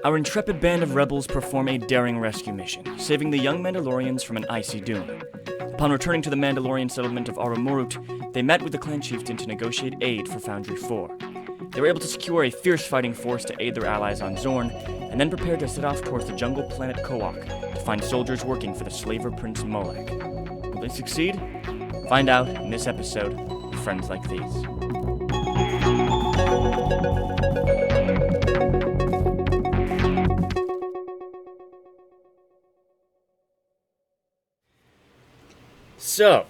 Our intrepid band of rebels perform a daring rescue mission, saving the young Mandalorians from an icy doom. Upon returning to the Mandalorian settlement of Arumurut, they met with the clan chieftain to negotiate aid for Foundry 4. They were able to secure a fierce fighting force to aid their allies on Zorn, and then prepared to set off towards the jungle planet Kowak to find soldiers working for the slaver Prince Molech. Will they succeed? Find out in this episode of Friends Like These. So,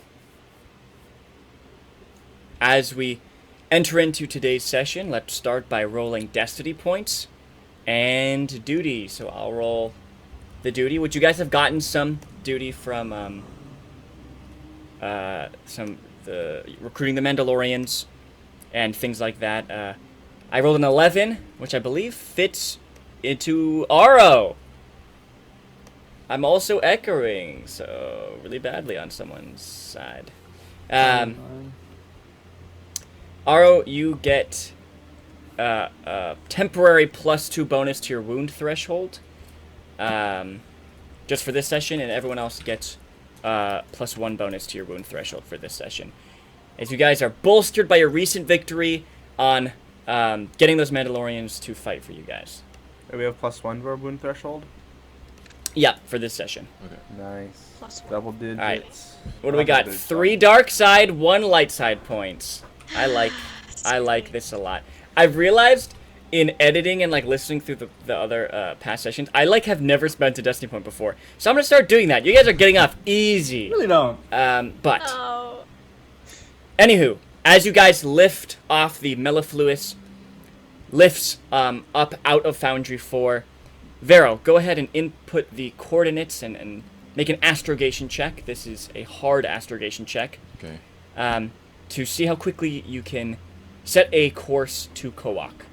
as we enter into today's session, let's start by rolling destiny points and duty. So I'll roll the duty. Would you guys have gotten some duty from the recruiting the Mandalorians and things like that? I rolled an 11, which I believe fits into Aro. I'm also echoing, so really badly on someone's side. Aro, you get temporary +2 bonus to your wound threshold, just for this session, and everyone else gets +1 bonus to your wound threshold for this session. As you guys are bolstered by your recent victory on getting those Mandalorians to fight for you guys. We have +1 to our wound threshold? Yeah, for this session. Okay. Nice. +1. Double digits. All right. What do we got? 3 dark side, 1 light side points. I like this a lot. I've realized in editing and like listening through the other past sessions, I have never spent a destiny point before. So I'm gonna start doing that. You guys are getting off easy. Really don't. But Oh. anywho, as you guys lift off the mellifluous lifts up out of Foundry 4, Vero, go ahead and input the coordinates and make an astrogation check. This is a hard astrogation check. Okay. To see how quickly you can set a course to Kowak.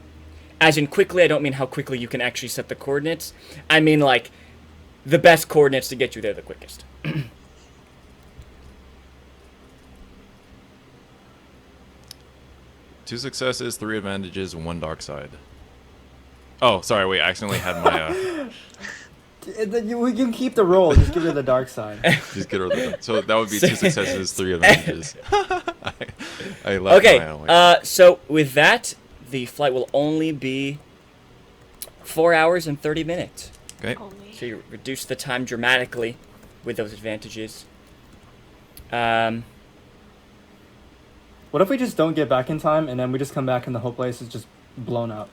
As in quickly, I don't mean how quickly you can actually set the coordinates. I mean like the best coordinates to get you there the quickest. 2 successes, 3 advantages, 1 dark side. Oh, sorry, wait, I accidentally had my, We can keep the roll. Just give it the dark side. just get rid of that. So that would be 2 successes, 3 advantages. I left Okay, my own way. so with that, the flight will only be 4 hours and 30 minutes. Okay. Only. So you reduce the time dramatically with those advantages. What if we just don't get back in time and then we just come back and the whole place is just blown up?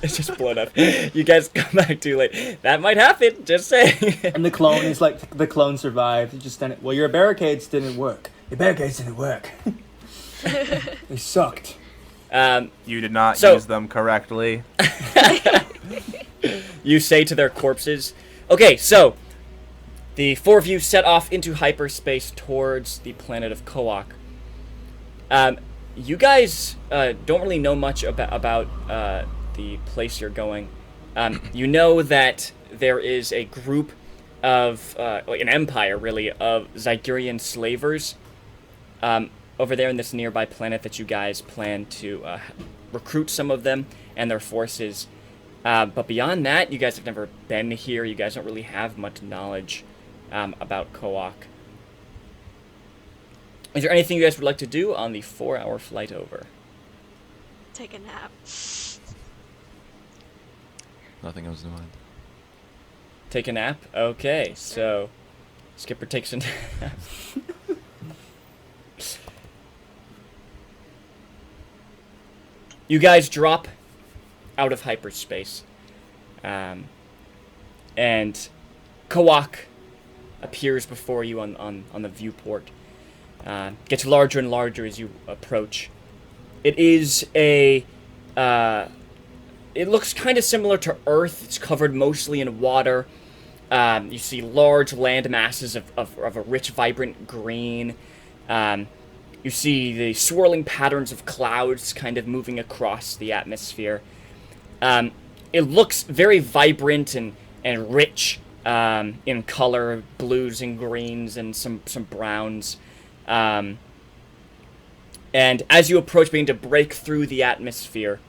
It's just blown up. You guys come back too late. That might happen, just saying. And the clone is like, the clone survived. He just stand. Well, your barricades didn't work. Your barricades didn't work. They sucked. You did not So- use them correctly. You say to their corpses. Okay, so the 4 of you set off into hyperspace towards the planet of Kowak. You guys don't really know much about the place you're going. You know that there is a group of, like an empire really, of Zygerrian slavers over there in this nearby planet that you guys plan to recruit some of them and their forces. But beyond that, you guys have never been here. You guys don't really have much knowledge about Kowak. Is there anything you guys would like to do on the 4-hour flight over? Take a nap. Nothing comes to mind. Take a nap? Okay, so Skipper takes a nap. You guys drop out of hyperspace. And Kowak appears before you on the viewport. Gets larger and larger as you approach. It is a... it looks kind of similar to Earth. It's covered mostly in water. You see large land masses of a rich, vibrant green. You see the swirling patterns of clouds kind of moving across the atmosphere. It looks very vibrant and rich in color, blues and greens and some browns. And as you approach, beginning to break through the atmosphere,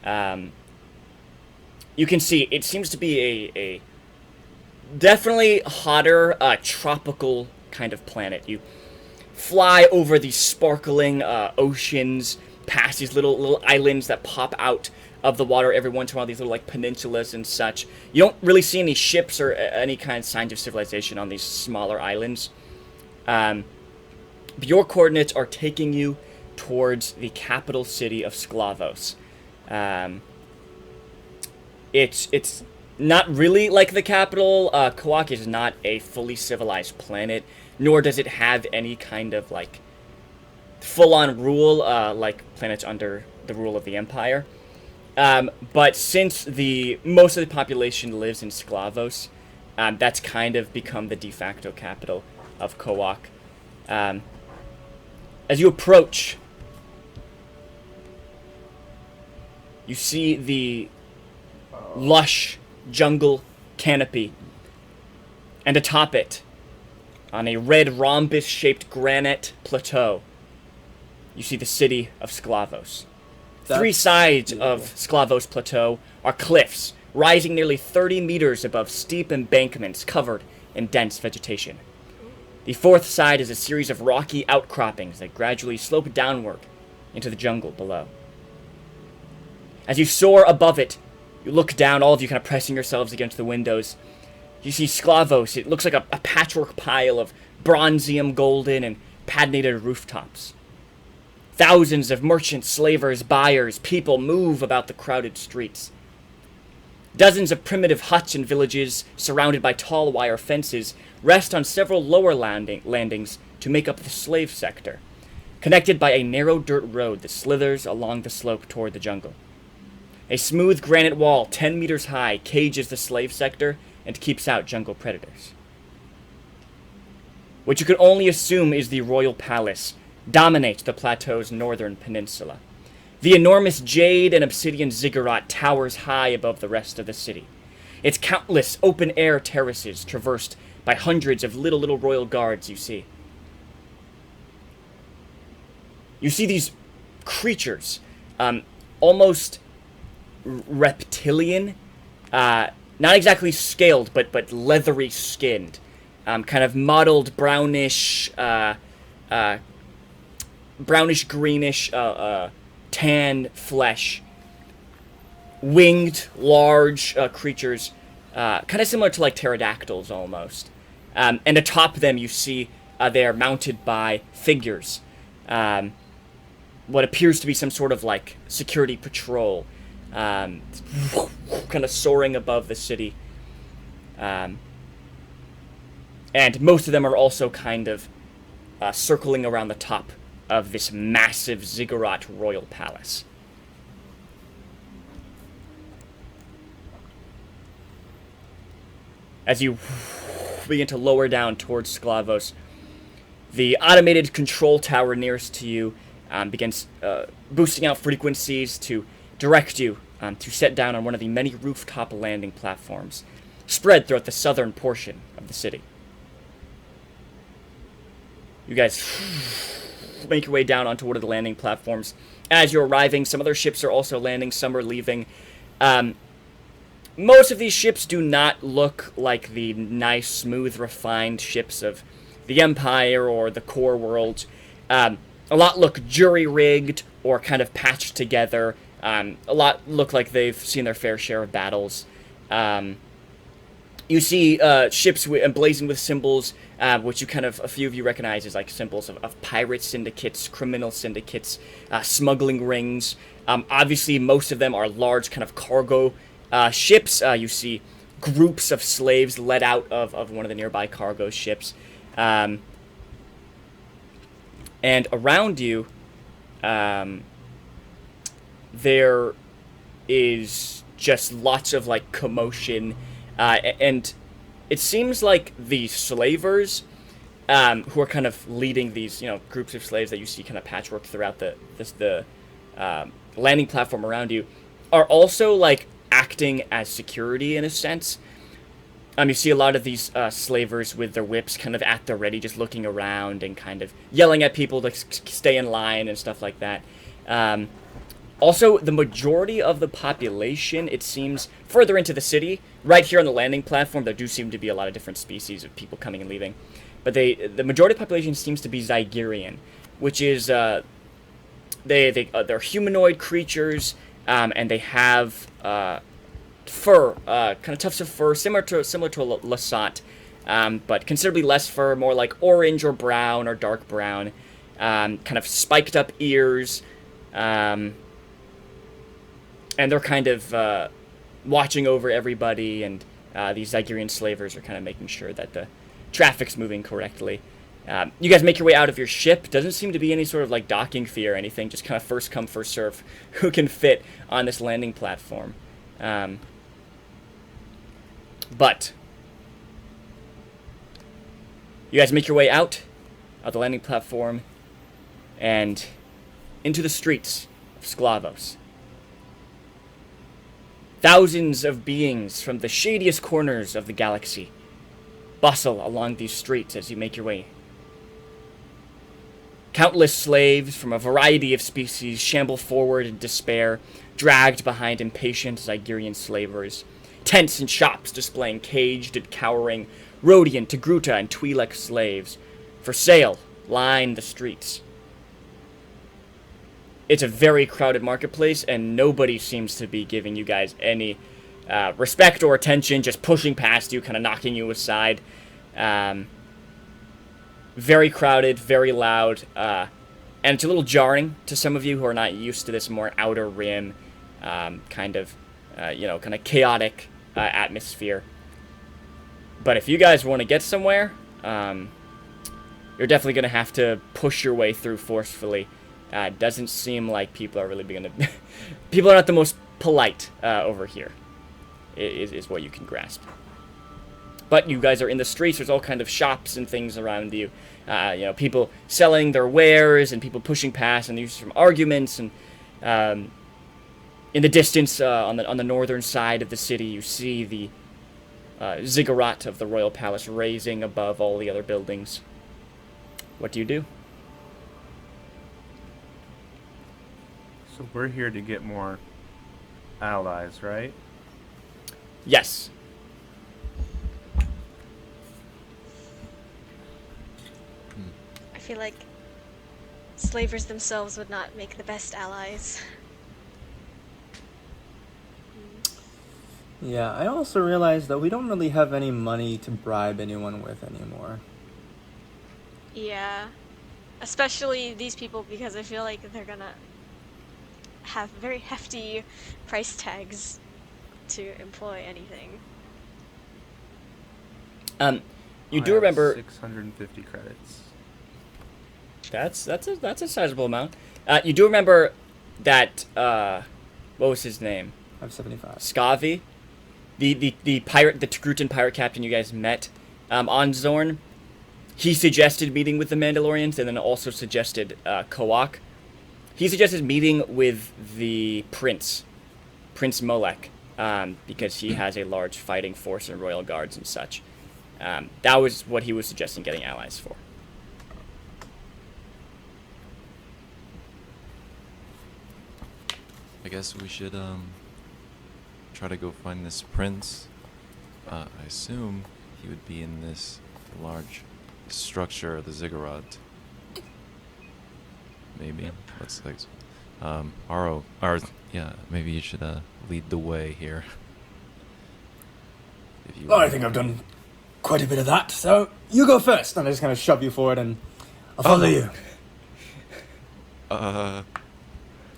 You can see it seems to be a definitely hotter, tropical kind of planet. You fly over these sparkling oceans, past these little islands that pop out of the water every once in a while, these little like peninsulas and such. You don't really see any ships or any kind of signs of civilization on these smaller islands. Your coordinates are taking you towards the capital city of Sclavos. It's not really like the capital. Kowak is not a fully civilized planet, nor does it have any kind of like full-on rule like planets under the rule of the Empire. But since most of the population lives in Sclavos, that's kind of become the de facto capital of Kowak. As you approach, you see the lush jungle canopy, and atop it, on a red rhombus-shaped granite plateau, you see the city of Sclavos. Three sides of Sclavos Plateau are cliffs, rising nearly 30 meters above steep embankments covered in dense vegetation. The fourth side is a series of rocky outcroppings that gradually slope downward into the jungle below. As you soar above it, you look down, all of you kind of pressing yourselves against the windows. You see Sclavos. It looks like a patchwork pile of bronzium, golden, and patinated rooftops. Thousands of merchants, slavers, buyers, people move about the crowded streets. Dozens of primitive huts and villages, surrounded by tall wire fences, rest on several lower landings to make up the slave sector, connected by a narrow dirt road that slithers along the slope toward the jungle. A smooth granite wall 10 meters high cages the slave sector and keeps out jungle predators. What you could only assume is the royal palace dominates the plateau's northern peninsula. The enormous jade and obsidian ziggurat towers high above the rest of the city. Its countless open-air terraces traversed by hundreds of little royal guards you see. You see these creatures, almost reptilian, not exactly scaled, but leathery skinned, kind of mottled brownish greenish tan flesh, winged large creatures, kind of similar to like pterodactyls almost, and atop them you see they are mounted by figures, what appears to be some sort of like security patrol, kind of soaring above the city, and most of them are also kind of circling around the top of this massive ziggurat royal palace. As you begin to lower down towards Sclavos, the automated control tower nearest to you begins boosting out frequencies to direct you to set down on one of the many rooftop landing platforms spread throughout the southern portion of the city. You guys make your way down onto one of the landing platforms. As you're arriving, some other ships are also landing, some are leaving. Most of these ships do not look like the nice, smooth, refined ships of the Empire or the Core World. A lot look jury-rigged or kind of patched together. A lot look like they've seen their fair share of battles. You see ships emblazoned with symbols, which a few of you recognize as like symbols of pirate syndicates, criminal syndicates, smuggling rings. Obviously, most of them are large kind of cargo ships. You see groups of slaves led out of one of the nearby cargo ships. And around you, there is just lots of like commotion. And it seems like the slavers, who are kind of leading these, groups of slaves that you see kind of patchwork throughout the landing platform around you, are also like acting as security in a sense. You see a lot of these slavers with their whips kind of at the ready, just looking around and kind of yelling at people to stay in line and stuff like that. Also, the majority of the population, it seems, further into the city, right here on the landing platform, there do seem to be a lot of different species of people coming and leaving. But the majority of the population seems to be Zygerrian, which is, they're humanoid creatures, and they have, fur, kind of tufts of fur, similar to a Lasat, but considerably less fur, more like orange or brown or dark brown, kind of spiked up ears, and they're kind of watching over everybody, and these Zygerrian slavers are kind of making sure that the traffic's moving correctly. You guys make your way out of your ship. Doesn't seem to be any sort of like docking fee or anything, just kind of first come, first serve who can fit on this landing platform. But you guys make your way out of the landing platform and into the streets of Sclavos. Thousands of beings from the shadiest corners of the galaxy bustle along these streets as you make your way. Countless slaves from a variety of species shamble forward in despair, dragged behind impatient Zygerrian slavers. Tents and shops displaying caged and cowering Rhodian, Togruta, and Twi'lek slaves for sale line the streets. It's a very crowded marketplace, and nobody seems to be giving you guys any respect or attention, just pushing past you, kind of knocking you aside. Very crowded, very loud, and it's a little jarring to some of you who are not used to this more outer rim, kind of chaotic atmosphere. But if you guys want to get somewhere, you're definitely going to have to push your way through forcefully. It doesn't seem like people are really going to... people are not the most polite over here, is what you can grasp. But you guys are in the streets. There's all kind of shops and things around you. People selling their wares and people pushing past, and there's some arguments. And in the distance, on the northern side of the city, you see the ziggurat of the royal palace raising above all the other buildings. What do you do? So we're here to get more allies, right? Yes. I feel like slavers themselves would not make the best allies. Yeah, I also realized that we don't really have any money to bribe anyone with anymore. Yeah. Especially these people, because I feel like they're gonna have very hefty price tags to employ anything. You do remember 650 credits. that's a sizable amount. You do remember that what was his name? I have 75. Scavi, the pirate, the Togrutan pirate captain you guys met on Zorn. He suggested meeting with the Mandalorians, and then also suggested Kowak. He suggested meeting with the Prince Molek, because he has a large fighting force and royal guards and such. That was what he was suggesting getting allies for. I guess we should try to go find this prince. I assume he would be in this large structure, the ziggurat. Maybe. Let's like Aro, yeah, maybe you should lead the way here. If you Oh, I think I've done quite a bit of that, so you go first. And I just kind of shove you forward and I'll follow you.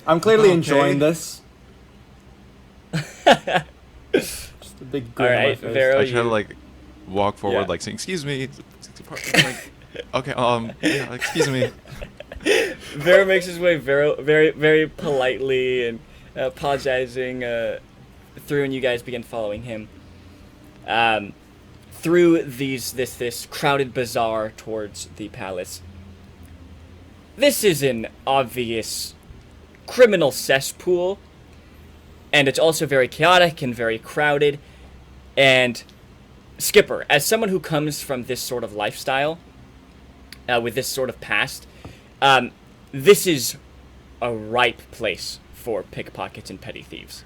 I'm clearly Okay. enjoying this. Just a big grin on my Alright, face. Vero, I try to you- like walk forward, Yeah. like saying, "Excuse me." Like, okay, yeah, excuse me. Vero makes his way very, very politely and apologizing through, and you guys begin following him through this crowded bazaar towards the palace. This is an obvious criminal cesspool, and it's also very chaotic and very crowded. And Skipper, as someone who comes from this sort of lifestyle, with this sort of past, this is a ripe place for pickpockets and petty thieves.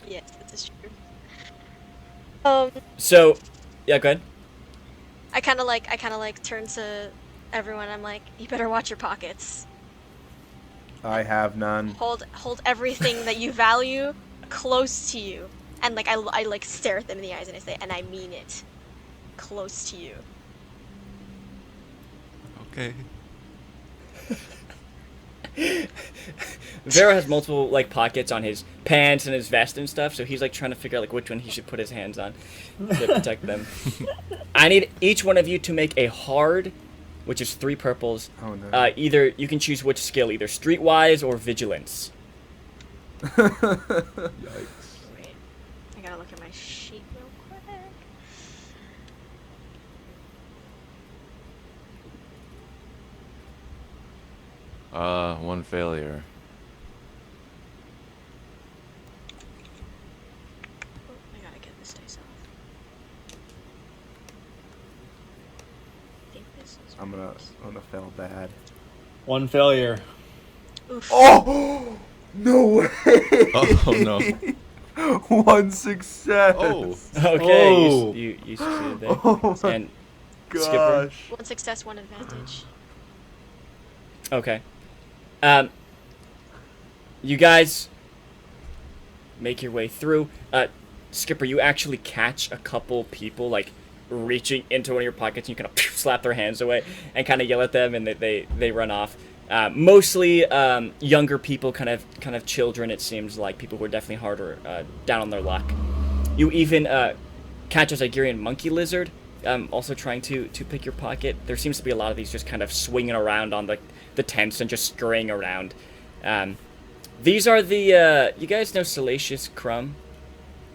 Yes, that is true. So, yeah, go ahead. I kind of like turn to everyone. I'm like, you better watch your pockets. I have none. Hold everything that you value close to you. And like I like stare at them in the eyes and I say, and I mean it, close to you. Okay. Vero has multiple like pockets on his pants and his vest and stuff, so he's like trying to figure out like which one he should put his hands on to protect them. I need each one of you to make a hard, which is 3 purples. Oh no. Either you can choose which skill, either streetwise or vigilance. Yikes. Wait, I gotta look at my sheet real quick. One failure. Oh, I gotta get this dice off. I think this is. I'm gonna fail bad. 1 failure. Oof. Oh no way! Oh no. 1 success. Oh. Okay, Oh. you succeeded there. Oh my And Skipper. gosh. 1 success, 1 advantage. Okay. You guys make your way through. Skipper, you actually catch a couple people like reaching into one of your pockets, and you kind of slap their hands away and kind of yell at them, and they run off. Mostly younger people, kind of children. It seems like people who are definitely harder down on their luck. You even catch a Zygerrian monkey lizard, also trying to pick your pocket. There seems to be a lot of these just kind of swinging around on the tents and just scurrying around. These are the you guys know Salacious Crumb?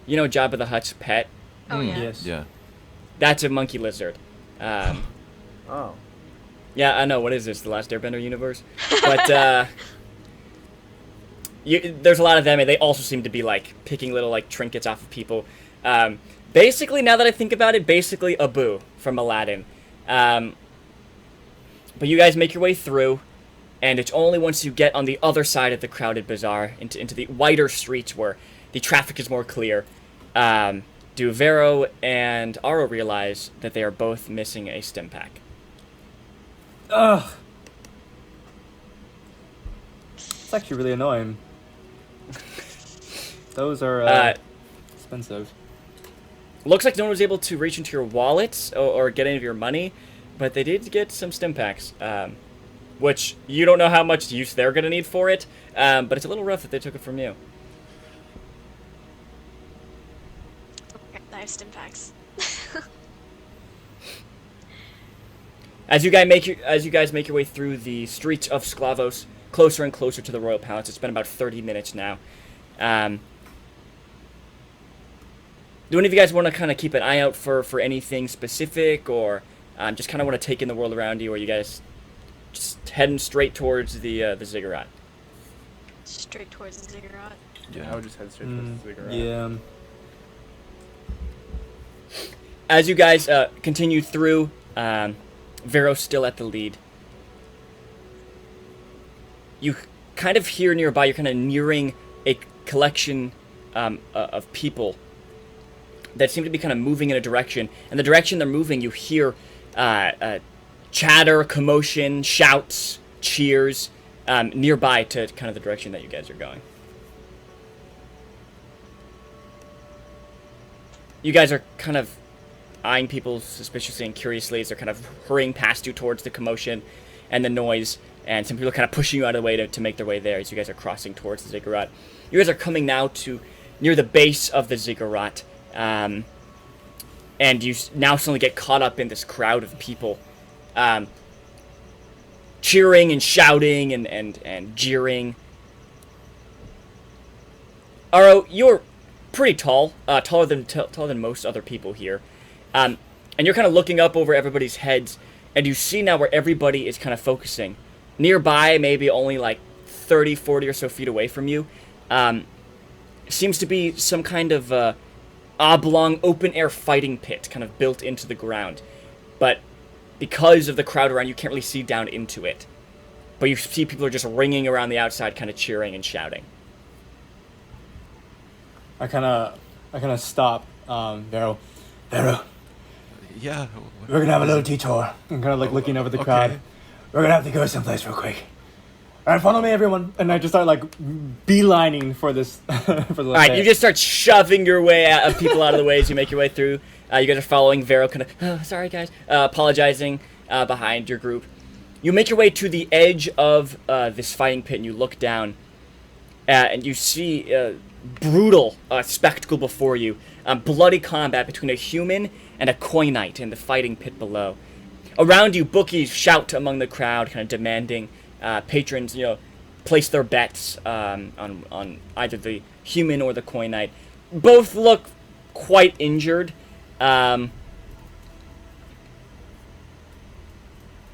You know Jabba the Hutt's pet? Oh yeah. Yes. Yeah. That's a monkey lizard. Oh. Yeah, I know. What is this? The Last Airbender universe? But there's a lot of them, and they also seem to be like picking little like trinkets off of people. Basically, now that I think about it, basically Abu from Aladdin. But you guys make your way through, and it's only once you get on the other side of the crowded bazaar into the wider streets where the traffic is more clear. Do Vero and Aro realize that they are both missing a stim pack. Ugh. It's actually really annoying. Those are expensive. Looks like no one was able to reach into your wallets or get any of your money, but they did get some stim packs, which you don't know how much use they're going to need for it, but it's a little rough that they took it from you. I have stim packs. As you guys make your way through the streets of Sclavos, closer and closer to the royal palace, it's been about 30 minutes now. Do any of you guys want to kind of keep an eye out for anything specific, or just kind of want to take in the world around you, or are you guys just heading straight towards the ziggurat? Straight towards the ziggurat. Yeah, I would just head straight towards the ziggurat. Yeah. As you guys continue through, Vero's still at the lead. You kind of hear nearby, you're kind of nearing a collection of people that seem to be kind of moving in a direction. And the direction they're moving, you hear chatter, commotion, shouts, cheers nearby to kind of the direction that you guys are going. You guys are kind of eyeing people suspiciously and curiously as they're kind of hurrying past you towards the commotion and the noise, and some people are kind of pushing you out of the way to make their way there as you guys are crossing towards the ziggurat. You guys are coming now to near the base of the ziggurat, and you now suddenly get caught up in this crowd of people, cheering and shouting and jeering. Aro, you're pretty tall, taller than most other people here. And you're kind of looking up over everybody's heads, and you see now where everybody is kind of focusing. Nearby, maybe only like 30, 40 or so feet away from you, seems to be some kind of oblong open-air fighting pit kind of built into the ground. But because of the crowd around, you can't really see down into it. but you see people are just ringing around the outside, kind of cheering and shouting. I kind of stop. Vero, Yeah. we're gonna have a little detour. I'm kind of like looking over the okay. crowd. We're gonna have to go someplace real quick. All right, follow me, everyone. And I just start like beelining for this. For the All right, you just start shoving your way out of people out of the way as you make your way through. You guys are following Vero, kind of, oh, sorry guys, apologizing behind your group. You make your way to the edge of this fighting pit, and you look down, and you see a brutal spectacle before you. Bloody combat between a human and a Coinite in the fighting pit below. Around you, bookies shout among the crowd, kind of demanding patrons, place their bets on either the human or the Coinite. Both look quite injured.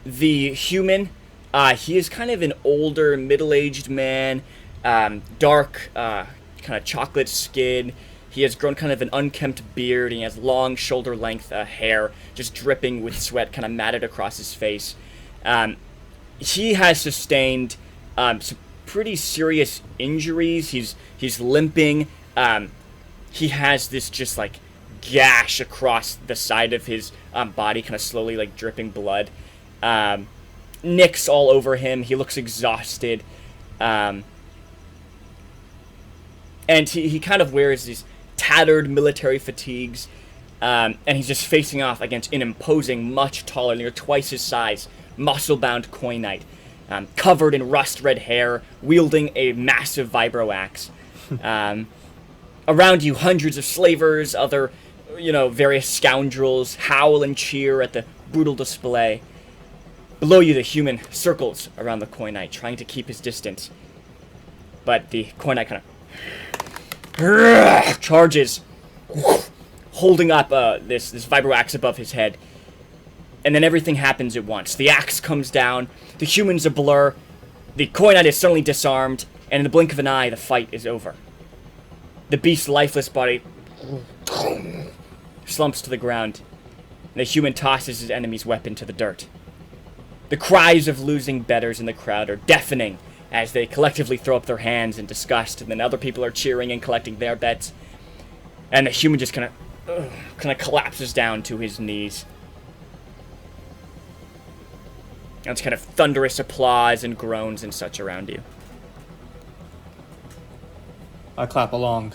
The human, he is kind of an older, middle-aged man, dark, kind of chocolate skin. He has grown kind of an unkempt beard, and he has long, shoulder-length hair, just dripping with sweat, kind of matted across his face. He has sustained some pretty serious injuries. He's limping. He has this just like gash across the side of his body, kind of slowly like dripping blood. Nicks all over him. He looks exhausted. And he kind of wears these tattered military fatigues. And he's just facing off against an imposing, much taller, near twice his size, muscle-bound Coinite, covered in rust-red hair, wielding a massive vibro axe. Around you, hundreds of slavers, other, various scoundrels howl and cheer at the brutal display. Below you, the human circles around the Coinite, trying to keep his distance. But the Coinite kind of charges, holding up this vibro axe above his head. And then everything happens at once. The axe comes down, the human's a blur, the Coinite is suddenly disarmed, and in the blink of an eye, the fight is over. The beast's lifeless body slumps to the ground, and the human tosses his enemy's weapon to the dirt. The cries of losing bettors in the crowd are deafening as they collectively throw up their hands in disgust, and then other people are cheering and collecting their bets. And the human just kind of collapses down to his knees. And it's kind of thunderous applause and groans and such around you. I clap along.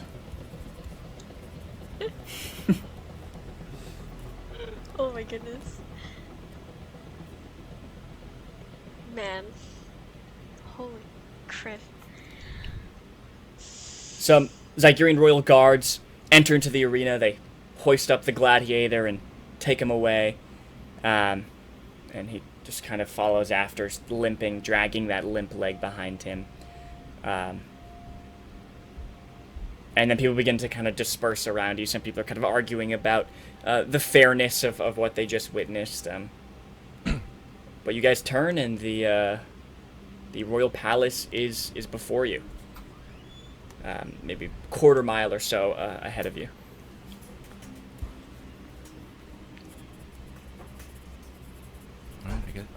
Oh my goodness. Man. Holy crap. Some Zygerrian royal guards enter into the arena. They hoist up the gladiator and take him away. And he just kind of follows after, limping, dragging that limp leg behind him. And then people begin to kind of disperse around you. Some people are kind of arguing about the fairness of what they just witnessed. But you guys turn, and the royal palace is before you. Maybe a quarter mile or so ahead of you.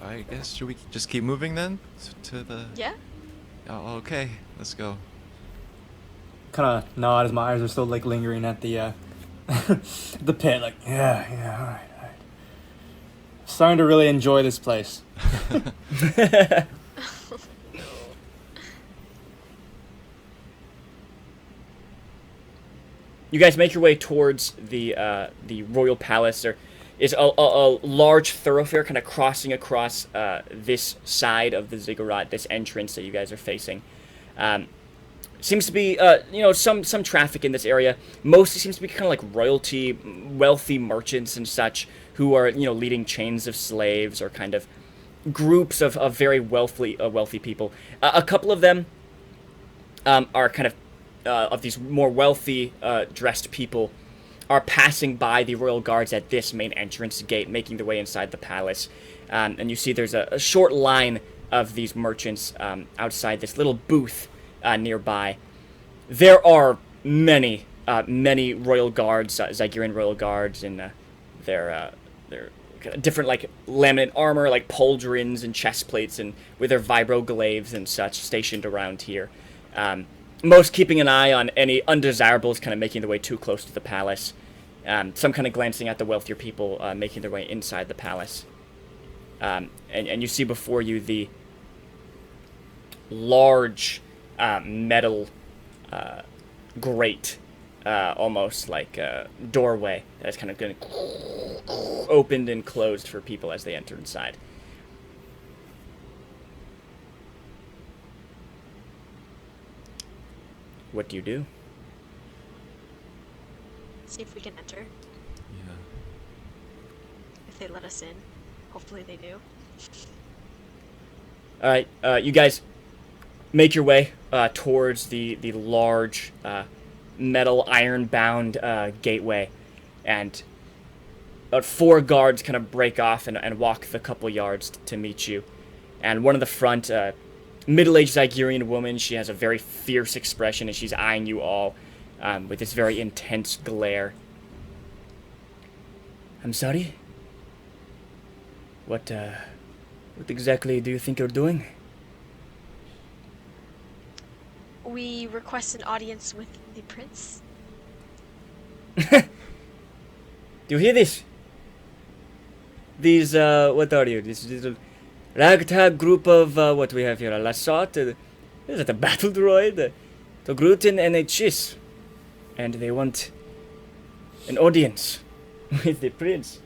Alright, I guess should we just keep moving then? To the... Yeah? Oh, okay, let's go. Kind of nod as my eyes are still like lingering at the the pit. Like, yeah, all right. Starting to really enjoy this place. You guys make your way towards the royal palace. There is a large thoroughfare kind of crossing across this side of the ziggurat, this entrance that you guys are facing. Seems to be, some traffic in this area. Mostly seems to be kind of like royalty, wealthy merchants and such who are, leading chains of slaves or kind of groups of very wealthy people. A couple of them are kind of these more wealthy dressed people are passing by the royal guards at this main entrance gate, making their way inside the palace. And you see there's a short line of these merchants outside this little booth nearby. There are many royal guards, Zygerrian royal guards, in their different like laminate armor, like pauldrons and chest plates, and with their vibroglaives and such stationed around here. Most keeping an eye on any undesirables kind of making their way too close to the palace. Some kind of glancing at the wealthier people making their way inside the palace. And you see before you the large metal grate, almost like a doorway that's kind of going opened and closed for people as they enter inside. What do you do? See if we can enter. Yeah. If they let us in. Hopefully they do. Alright, you guys make your way towards the large metal iron-bound gateway, and about 4 guards kind of break off and walk the couple yards to meet you. And one in the front, middle-aged Zygerrian woman, she has a very fierce expression, and she's eyeing you all with this very intense glare. I'm sorry? What exactly do you think you're doing? We request an audience with the prince. Do you hear this? These, what are you? This little ragtag group of, what we have here? A Lasot? Is it a battle droid? The Gruten and a Chiss. And they want an audience with the prince.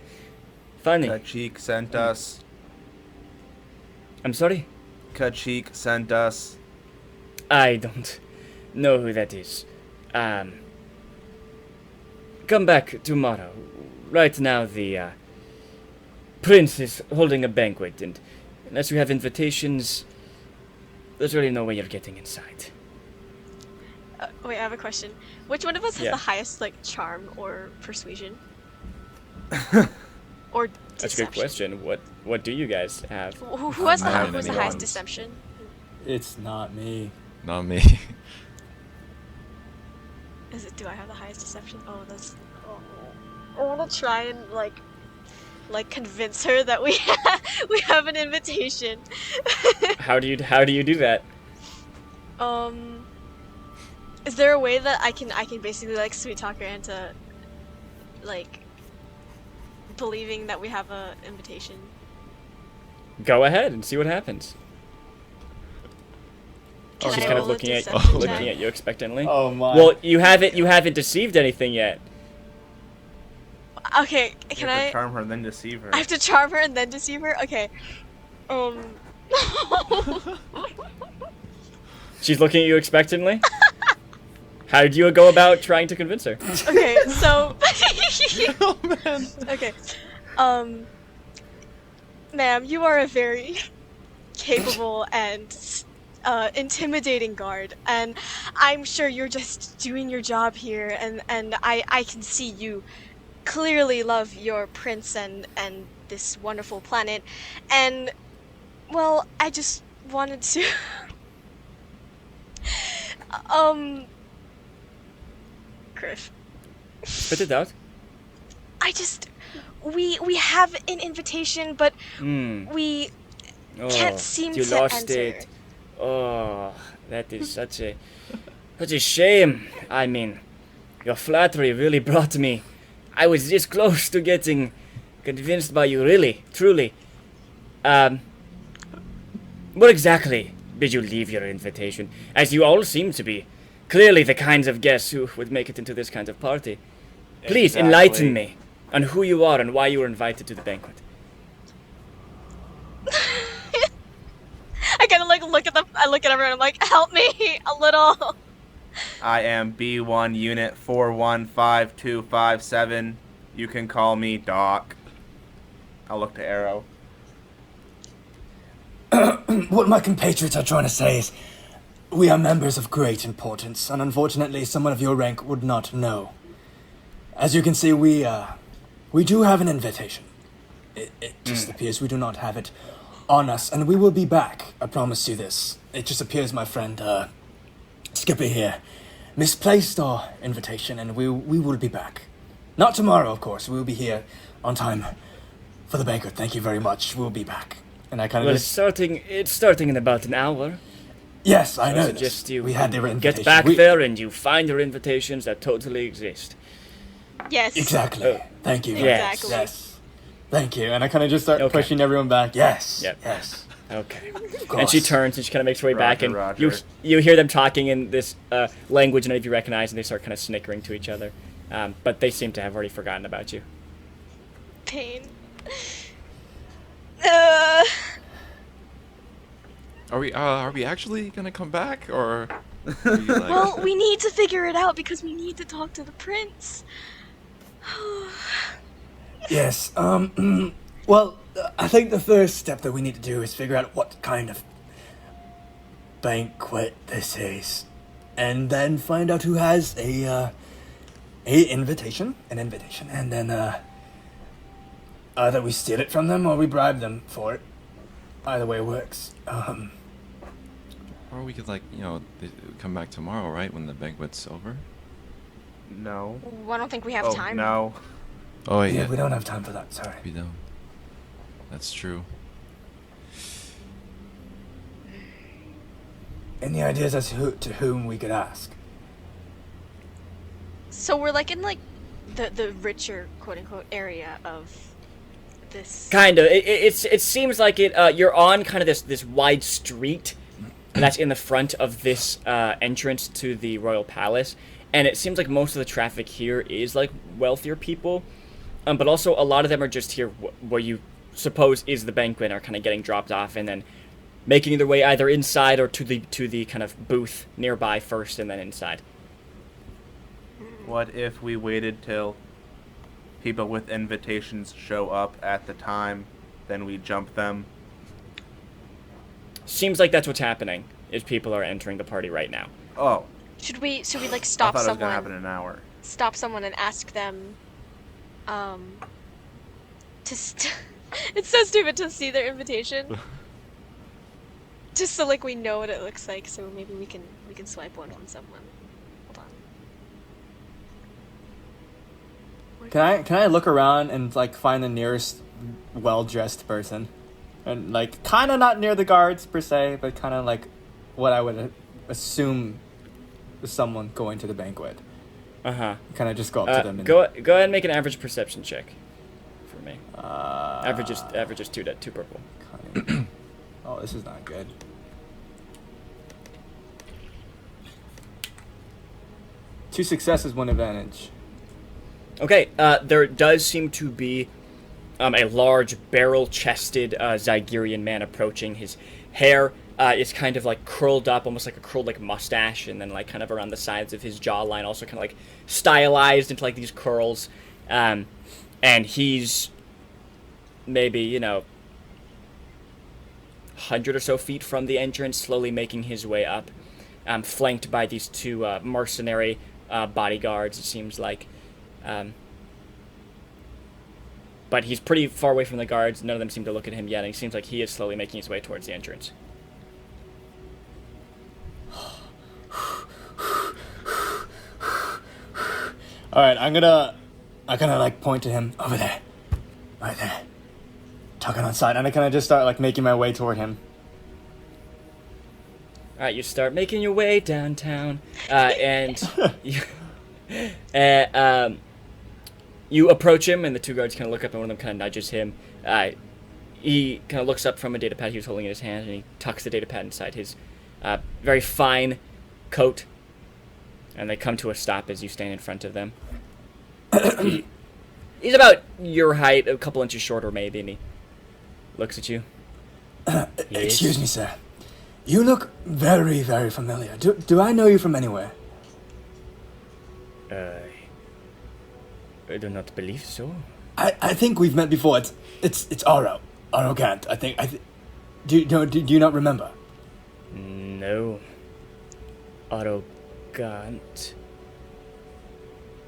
Funny. Kachik sent us. I'm sorry? Kachik sent us. I don't know who that is. Come back tomorrow. Right now, the prince is holding a banquet, and unless you have invitations, there's really no way you're getting inside. Wait, I have a question. Which one of us has Yeah. the highest, like, charm or persuasion? Or deception? That's a good question. What do you guys have? Who has I don't who's the have highest any. deception? It's not me. Not me. Is it? Do I have the highest deception? Oh, that's. Oh. I want to try and like convince her that we we have an invitation. How do you do that? Is there a way that I can basically like sweet talk her into like believing that we have a invitation? Go ahead and see what happens. Can She's I kind of roll a looking at deception looking check? at you expectantly. Oh my. Well, you haven't deceived anything yet. Okay, can You have I? to charm her, then deceive her. I have to charm her and then deceive her. Okay. She's looking at you expectantly. How do you go about trying to convince her? Okay, so. Oh man. Okay. Ma'am, you are a very capable and intimidating guard, and I'm sure you're just doing your job here, and I can see you clearly love your prince and this wonderful planet, and well, I just wanted to Griff. Spit it out. We have an invitation, but Hmm. we Oh, can't seem you to lost enter. it. Oh, that is such a shame. I mean, your flattery really brought me. I was this close to getting convinced by you, really, truly. What exactly did you leave your invitation? As you all seem to be clearly the kinds of guests who would make it into this kind of party. Please enlighten me on who you are and why you were invited to the banquet. I kind of like look at everyone. I'm like, help me a little. I am B1 Unit 415257. You can call me Doc. I'll look to Arrow. What my compatriots are trying to say is, we are members of great importance, and unfortunately someone of your rank would not know. As you can see, we do have an invitation. It just appears we do not have it on us, and we will be back, I promise you this. It just appears my friend, Skipper here, misplaced our invitation, and we will be back. Not tomorrow, of course, we will be here on time for the banquet. Thank you very much. We'll be back. And I kind Well, of it's just... starting in about an hour. Yes, I I know suggest this. you We had their invitation. get back there and you find your invitations that totally exist. Yes. Exactly. Oh. Thank you. Yes. Exactly. Yes. Thank you. And I kind of just start Okay. pushing everyone back. Yes. Yep. Yes. Okay. Of And she course. turns and she kind of makes her way back, and Roger. you hear them talking in this language none of you recognize, and they start kind of snickering to each other. But they seem to have already forgotten about you. Pain. Are we actually gonna come back, or? Are we, like, Well, we need to figure it out because we need to talk to the prince. Yes. Well, I think the first step that we need to do is figure out what kind of banquet this is, and then find out who has an invitation, and then either we steal it from them or we bribe them for it. Either way works. Or we could, like, come back tomorrow, right, when the banquet's over? No. I don't think we have Oh, time. no. Oh Yeah, yeah, we don't have time for that. Sorry. we don't. That's true. Any ideas as to whom we could ask? So we're like in like the richer quote unquote area of this. Kind of. It seems like it. You're on kind of this wide street that's in the front of this entrance to the royal palace, and it seems like most of the traffic here is like wealthier people, but also a lot of them are just here where you suppose is the banquet, are kind of getting dropped off and then making their way either inside or to the kind of booth nearby first, and then inside. What if we waited till people with invitations show up at the time, then we jump them? Seems like that's what's happening. Is people are entering the party right now. Oh, Should we like I stop thought it was gonna happen someone? in an hour. Stop someone and ask them, it's so stupid to see their invitation. Just so like we know what it looks like, so maybe we can swipe one from someone. Hold on. Can I look around and like find the nearest well-dressed person, and like kind of not near the guards per se, but kind of like what I would assume is someone going to the banquet. Uh-huh. Kind of just go up to them and Go ahead and make an average perception check for me. Average is two purple. Oh, this is not good. Two successes, one advantage. Okay, there does seem to be a large barrel-chested Zygerrian man approaching. His hair is kind of like curled up, almost like a curled like mustache, and then like kind of around the sides of his jawline, also kind of like stylized into like these curls. And he's maybe 100 or so feet from the entrance, slowly making his way up, flanked by these two mercenary bodyguards, it seems like. But he's pretty far away from the guards. None of them seem to look at him yet, and he seems like he is slowly making his way towards the entrance. Alright, I'm gonna like point to him over there. Right there. Tucking on side. And I kinda just start like making my way toward him. Alright, you start making your way downtown, and you approach him, and the two guards kind of look up, and one of them kind of nudges him. He kind of looks up from a data pad he was holding in his hand, and he tucks the data pad inside his very fine coat, and they come to a stop as you stand in front of them. He's about your height, a couple inches shorter maybe, and he looks at you. Excuse me, sir. You look very, very familiar. Do I know you from anywhere? I do not believe so. I think we've met before. It's Arrogant. Do you not remember? No. Arrogant.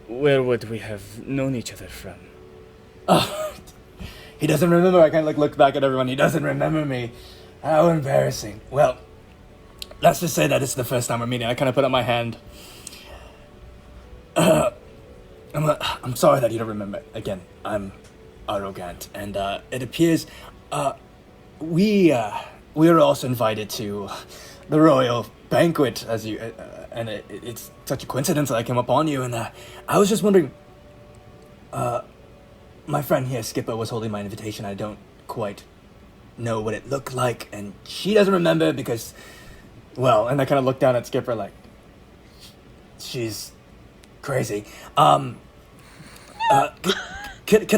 Where would we have known each other from? Oh, he doesn't remember. I kind of like look back at everyone. He doesn't remember me. How embarrassing. Well, let's just say that it's the first time we're meeting. I kind of put up my hand. I'm sorry that you don't remember. Again, I'm arrogant, and it appears we were also invited to the royal banquet, as you, and it's such a coincidence that I came upon you, and I was just wondering. My friend here, Skipper, was holding my invitation. I don't quite know what it looked like, and she doesn't remember because, well, and I kind of look down at Skipper like, she's crazy. Could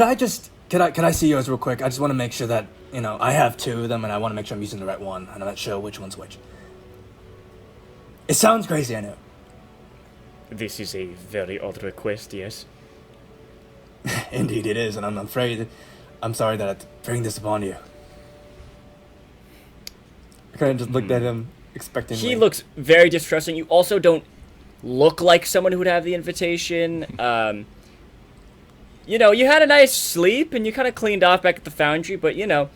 I see yours real quick? I just want to make sure that, I have two of them, and I want to make sure I'm using the right one, and I'm not sure which one's which. It sounds crazy, I know. This is a very odd request, yes. Indeed it is, and I'm sorry that I bring this upon you. I kind of just looked at him expectingly. He looks very distressing. You also don't look like someone who would have the invitation. You had a nice sleep, and you kind of cleaned off back at the foundry, but, you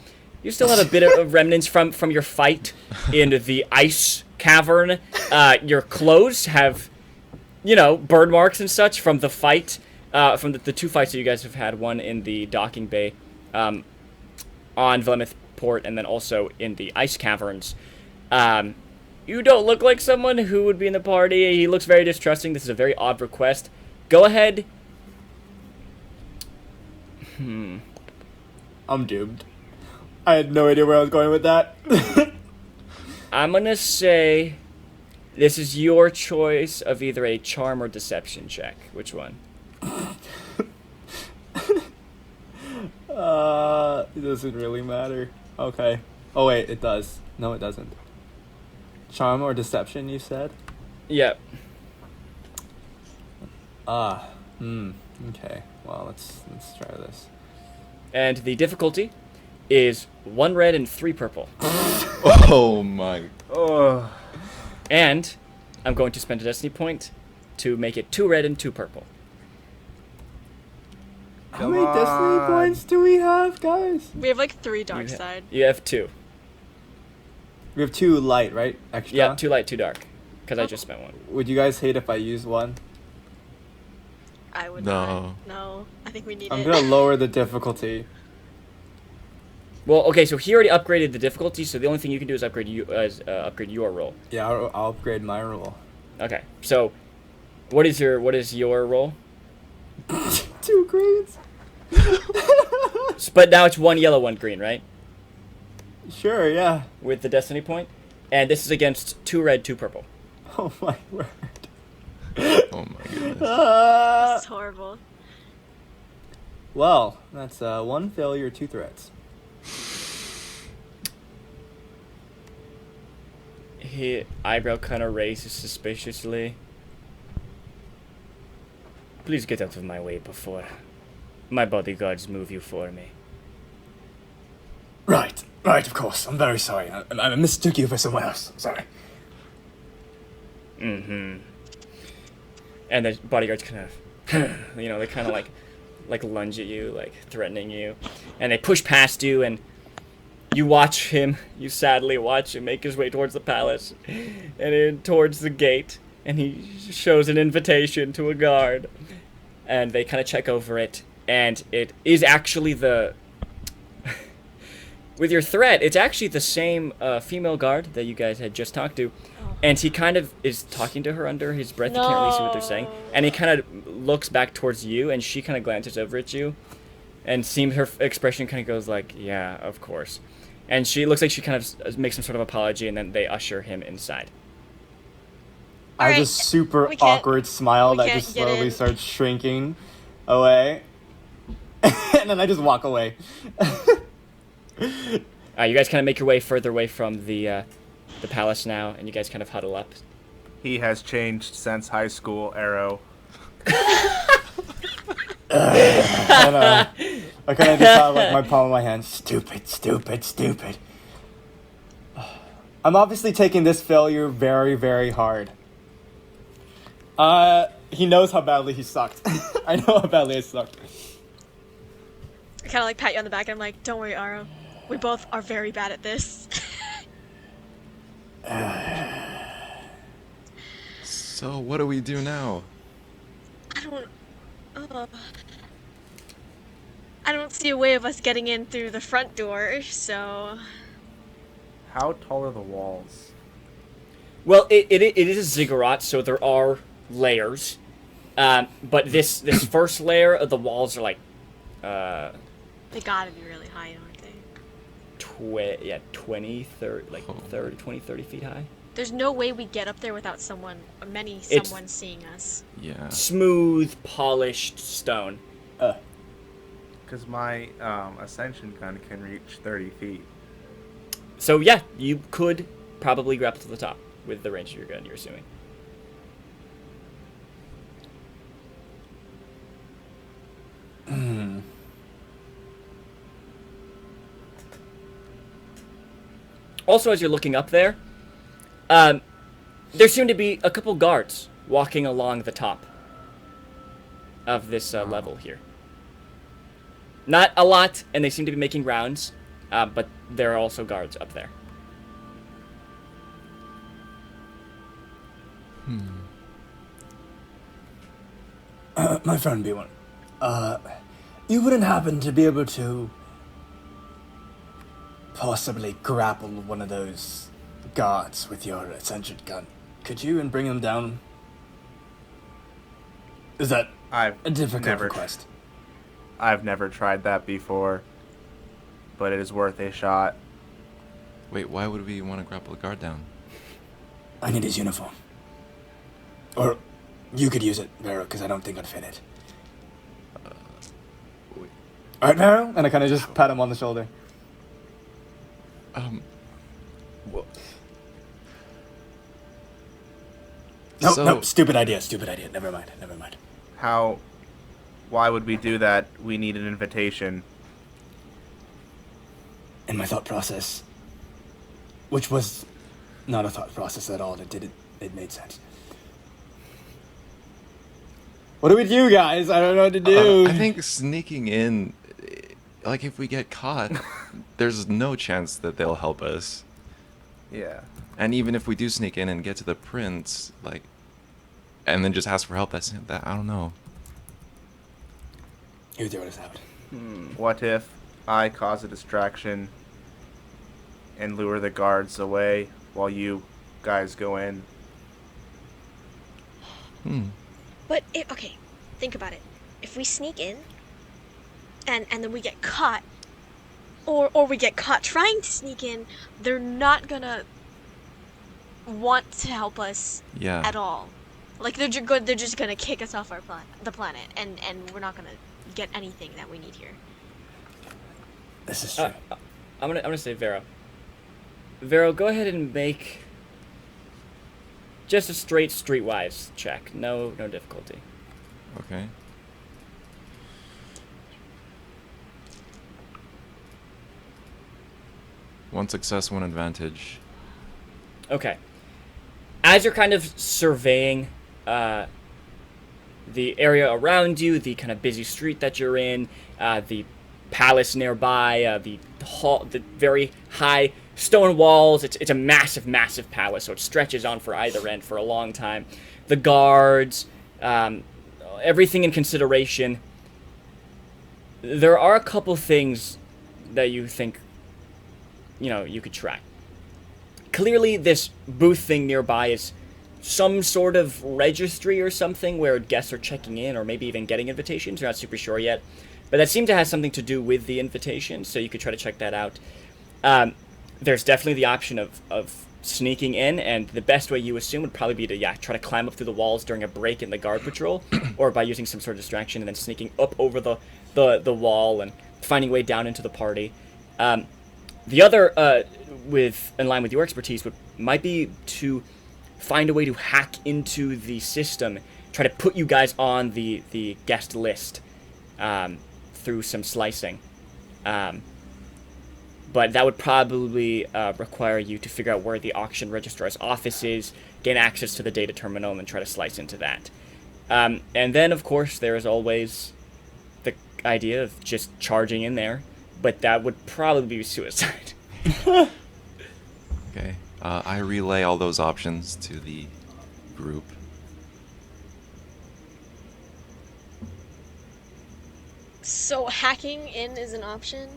still have a bit of remnants from your fight in the ice cavern. Your clothes have, burn marks and such from the fight. From the two fights that you guys have had, one in the docking bay on Villemeth Port, and then also in the ice caverns. You don't look like someone who would be in the party. He looks very distrusting. This is a very odd request. Go ahead. I'm doomed. I had no idea where I was going with that. I'm going to say this is your choice of either a charm or deception check. Which one? It doesn't really matter. Okay. Oh wait, it does. No, it doesn't. Charm or deception, you said? Yep. Okay. Well, let's try this. And the difficulty is 1 red and 3 purple. Oh my. Oh. And I'm going to spend a destiny point to make it 2 red and 2 purple. How many destiny points do we have, guys? We have like 3 dark side. You have 2. We have 2 light, right? Extra? Yeah, 2 light, 2 dark. Because I just spent 1. Would you guys hate if I use one? I would No. not. No, I think we need I'm it. gonna lower the difficulty. Well, okay, so he already upgraded the difficulty, so the only thing you can do is upgrade your roll. Yeah, I'll upgrade my roll. Okay, so what is your roll? 2 greens. But now it's 1 yellow, 1 green, right? Sure, yeah. With the destiny point, and this is against 2 red, 2 purple. Oh my word. Oh my goodness. It's horrible. Well, that's 1 failure, 2 threats. His eyebrow kind of raises suspiciously. Please get out of my way before my bodyguards move you for me. Right, of course. I'm very sorry. I mistook you for someone else. Sorry. Mm-hmm. And the bodyguards kind of, they kind of like lunge at you, like threatening you. And they push past you, and you sadly watch him make his way towards the palace and in towards the gate. And he shows an invitation to a guard. And they kind of check over it. And it is actually with your threat, it's actually the same female guard that you guys had just talked to. And he kind of is talking to her under his breath. You can't really see what they're saying. And he kind of looks back towards you, and she kind of glances over at you. And seems her expression kind of goes like, yeah, of course. And she looks like she kind of makes some sort of apology, and then they usher him inside. I Alright, just super we can't- awkward smile we that can't just get slowly in. starts shrinking away. And then I just walk away. You guys kind of make your way further away from the palace now, and you guys kind of huddle up. He has changed since high school, Arrow. I kind of just have like my palm of my hand. Stupid. I'm obviously taking this failure very, very hard. He knows how badly he sucked. I know how badly I sucked. I kind of like pat you on the back, and I'm like, don't worry, Aro. We both are very bad at this. So what do we do now? I don't. I don't see a way of us getting in through the front door, so... How tall are the walls? Well, it is a ziggurat, so there are layers. But this first layer of the walls are like... They gotta be really high, aren't they? 20, 30, like 30, 20, 30 feet high. There's no way we get up there without someone seeing us. Yeah. Smooth, polished stone. Because my ascension gun can reach 30 feet. So yeah, you could probably grapple to the top with the range of your gun, you're assuming. Also, as you're looking up there, there seem to be a couple guards walking along the top of this level here. Not a lot, and they seem to be making rounds, but there are also guards up there. My friend B1, you wouldn't happen to be able to possibly grapple one of those guards with your ascension gun? Could you, and bring them down? Is that a difficult request? I've never tried that before, but it is worth a shot. Wait, why would we want to grapple the guard down? I need his uniform. Or you could use it, Vero, because I don't think I'd fit it. Wait. Alright, Vero? And I kind of just pat him on the shoulder. Well, No, stupid idea, never mind. Why would we do that? We need an invitation. In my thought process, which was not a thought process at all, it made sense. What do we do, guys? I don't know what to do. I think sneaking in, like if we get caught, there's no chance that they'll help us. Yeah. And even if we do sneak in and get to the prince, like, and then just ask for help, that I don't know. You throw this out. What if I cause a distraction and lure the guards away while you guys go in? But, okay, think about it. If we sneak in, and then we get caught, or we get caught trying to sneak in, they're not gonna want to help us at all. Like, they're just gonna kick us off the planet, and we're not gonna get anything that we need here. This is true. I'm gonna say Vero. Vero, go ahead and make just a straight streetwise check. No difficulty. Okay. One success, one advantage. Okay. As you're kind of surveying the area around you, the kind of busy street that you're in, the palace nearby, the hall, the very high stone walls. It's a massive, massive palace, so it stretches on for either end for a long time. The guards, everything in consideration. There are a couple things that you think, you could try. Clearly, this booth thing nearby is some sort of registry or something where guests are checking in or maybe even getting invitations. You're not super sure yet. But that seemed to have something to do with the invitation, so you could try to check that out. There's definitely the option of sneaking in, and the best way you assume would probably be to, try to climb up through the walls during a break in the guard patrol, or by using some sort of distraction and then sneaking up over the wall and finding a way down into the party. The other, in line with your expertise, might be to find a way to hack into the system, try to put you guys on the guest list through some slicing. But that would probably require you to figure out where the auction registrar's office is, gain access to the data terminal, and then try to slice into that. And then, of course, there is always the idea of just charging in there, but that would probably be suicide. Okay. I relay all those options to the group. So hacking in is an option?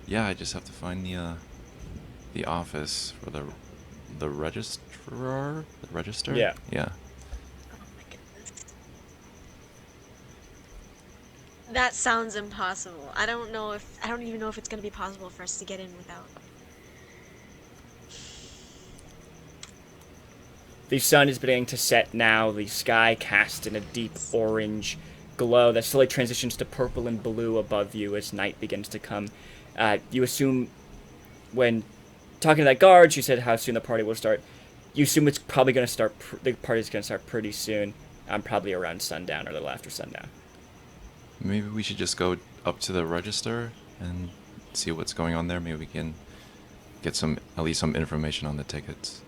Yeah, I just have to find the office for the registrar, the register. Yeah. Yeah. Oh my goodness. That sounds impossible. I don't even know if it's gonna be possible for us to get in without. The sun is beginning to set now, the sky cast in a deep orange glow that slowly transitions to purple and blue above you as night begins to come. You assume, when talking to that guard, she said how soon the party will start. You assume it's probably going to start, the party's going to start pretty soon, probably around sundown or a little after sundown. Maybe we should just go up to the register and see what's going on there. Maybe we can get at least some information on the tickets.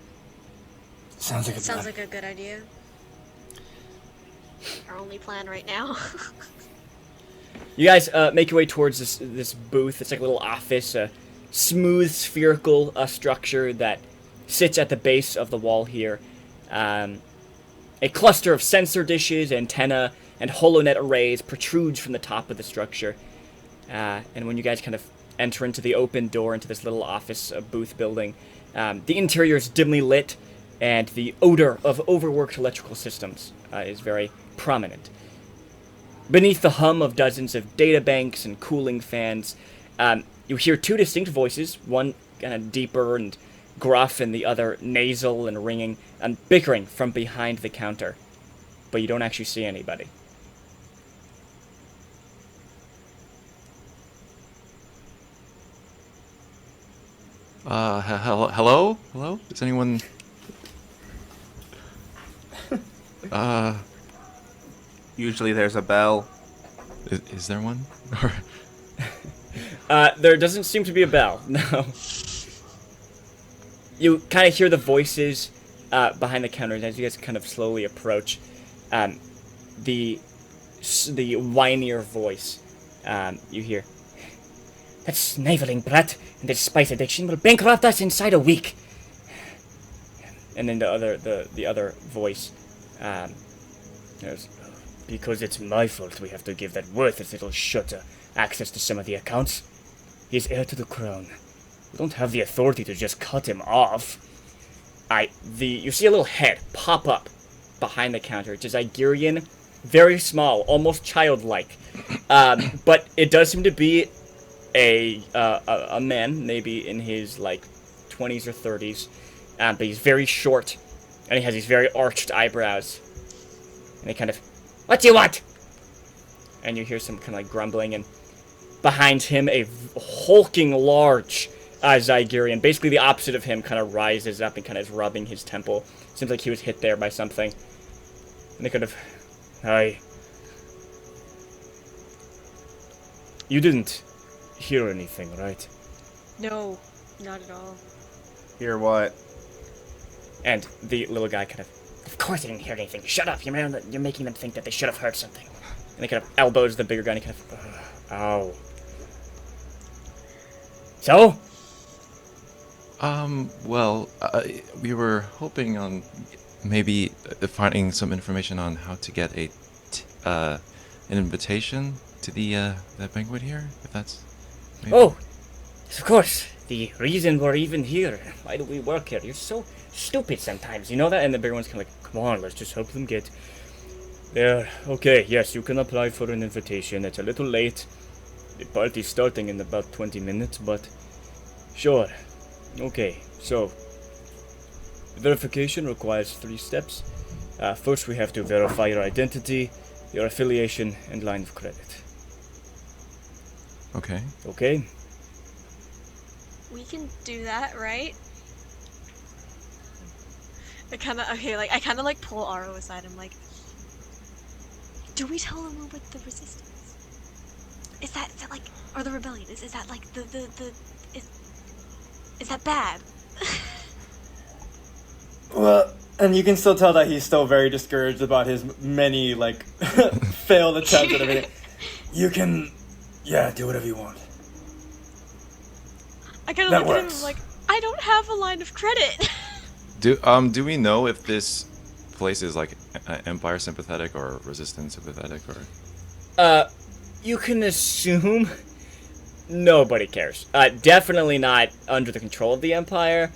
Sounds like a Sounds plan. like a good idea. Our only plan right now. You guys make your way towards this booth. It's like a little office, a smooth spherical structure that sits at the base of the wall here. A cluster of sensor dishes, antenna, and HoloNet arrays protrudes from the top of the structure. And when you guys kind of enter into the open door into this little office booth building, the interior is dimly lit, and the odor of overworked electrical systems is very prominent. Beneath the hum of dozens of databanks and cooling fans, you hear two distinct voices, one kind of deeper and gruff and the other nasal and ringing, and bickering from behind the counter. But you don't actually see anybody. Hello? Hello? Is anyone... Usually there's a bell. Is there one? There doesn't seem to be a bell, no. You kind of hear the voices behind the counters as you guys kind of slowly approach. The whinier voice you hear. That sniveling brat and his spice addiction will bankrupt us inside a week. And then the other voice goes, because it's my fault we have to give that worthless little shutter access to some of the accounts. He's heir to the crown. We don't have the authority to just cut him off. You see a little head pop up behind the counter. It's a Zygerrian, very small, almost childlike. But it does seem to be a man, maybe in his like 20s or 30s. But he's very short, and he has these very arched eyebrows. And he kind of, what do you want? And you hear some kind of like grumbling, and behind him a hulking large Zygerrian, basically the opposite of him, kind of rises up and kind of is rubbing his temple. Seems like he was hit there by something. And they kind of, hi. You didn't hear anything, right? No, not at all. Hear what? And the little guy kind of course I didn't hear anything. Shut up, you're making them think that they should have heard something. And he kind of elbows the bigger guy and he kind of, ow. So? Well, we were hoping on maybe finding some information on how to get an invitation to the banquet here, if that's... Maybe. Oh, of course. The reason we're even here. Why do we work here? You're so stupid sometimes, you know that? And the bigger one's kind of like, come on, let's just help them get there. Okay, yes, you can apply for an invitation. It's a little late. The party's starting in about 20 minutes, but sure. Okay, so verification requires 3 steps. First, we have to verify your identity, your affiliation, and line of credit. Okay. Okay? We can do that, right? I kind of pull Aro aside. I'm like, do we tell them we're with the resistance? Is that like, or the rebellion? Is that like is that bad? Well, and you can still tell that he's still very discouraged about his many, like, failed attempts and everything. You can, yeah, do whatever you want. I kind of That look at him works. like, I don't have a line of credit. Do we know if this place is like Empire sympathetic or Resistance sympathetic or? You can assume nobody cares. Definitely not under the control of the Empire.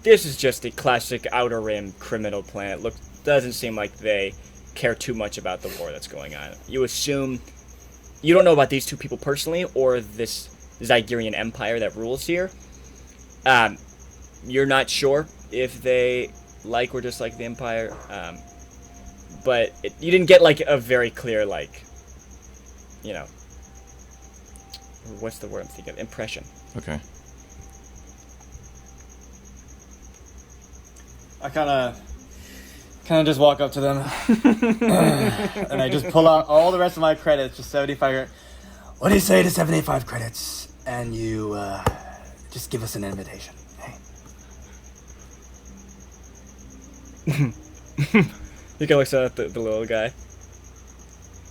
This is just a classic Outer Rim criminal planet. Doesn't seem like they care too much about the war that's going on. You assume you don't know about these two people personally or this Zygerrian Empire that rules here. You're not sure if they like or dislike the Empire, but you didn't get like a very clear what's the word I'm thinking of? Impression. Okay. I kind of just walk up to them, and I just pull out all the rest of my credits, just 75. What do you say to 75 credits, and you just give us an invitation? Hey. You can look at the little guy.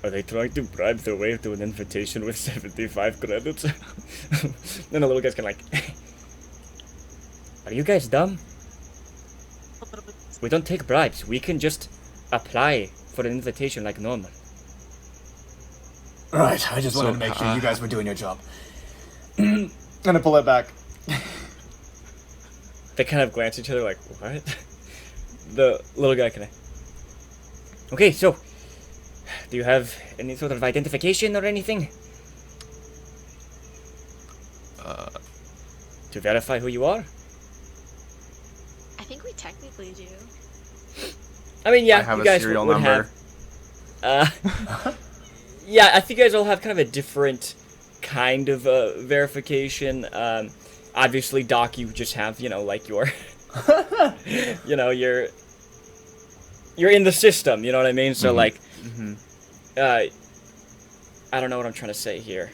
Are they trying to bribe their way to an invitation with 75 credits? Then the little guy's kind of like, are you guys dumb? We don't take bribes. We can just apply for an invitation like normal. Right, I just wanted to make sure you guys were doing your job. Gonna pull it back. They kind of glance at each other like, what? The little guy kind of... Okay, so, do you have any sort of identification or anything? To verify who you are? I think we technically do. I mean, yeah, I have you a guys serial would number. have... yeah, I think you guys all have kind of a different kind of verification. Obviously, Doc, you just have, like your... you're in the system, you know what I mean? So, I don't know what I'm trying to say here.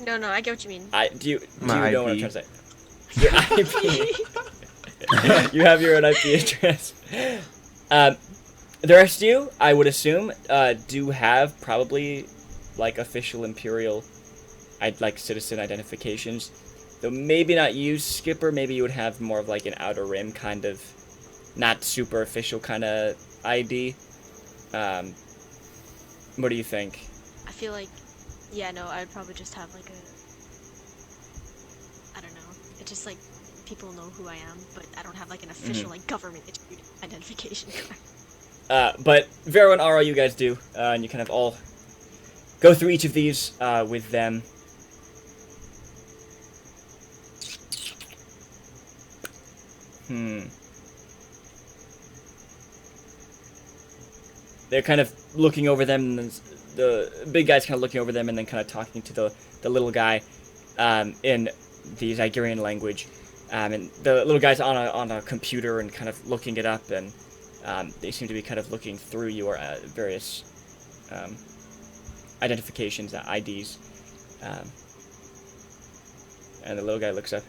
No, I get what you mean. Do you My know what I'm IP. trying to say? Your IP. You have your own IP address. The rest of you, I would assume, do have probably, official Imperial, citizen identifications. Though maybe not you, Skipper. Maybe you would have more of, an Outer Rim kind of, not super official kind of ID. What do you think? I feel like, I'd probably just have I don't know. It's just people know who I am, but I don't have an official government issued identification card. But Vero and Ara, you guys do, and you kind of all go through each of these with them. They're kind of looking over them, and then the big guy's kind of looking over them, and then kind of talking to the little guy in the Zygerrian language. And the little guy's on a computer and kind of looking it up, and they seem to be kind of looking through your various identifications, IDs. And the little guy looks up.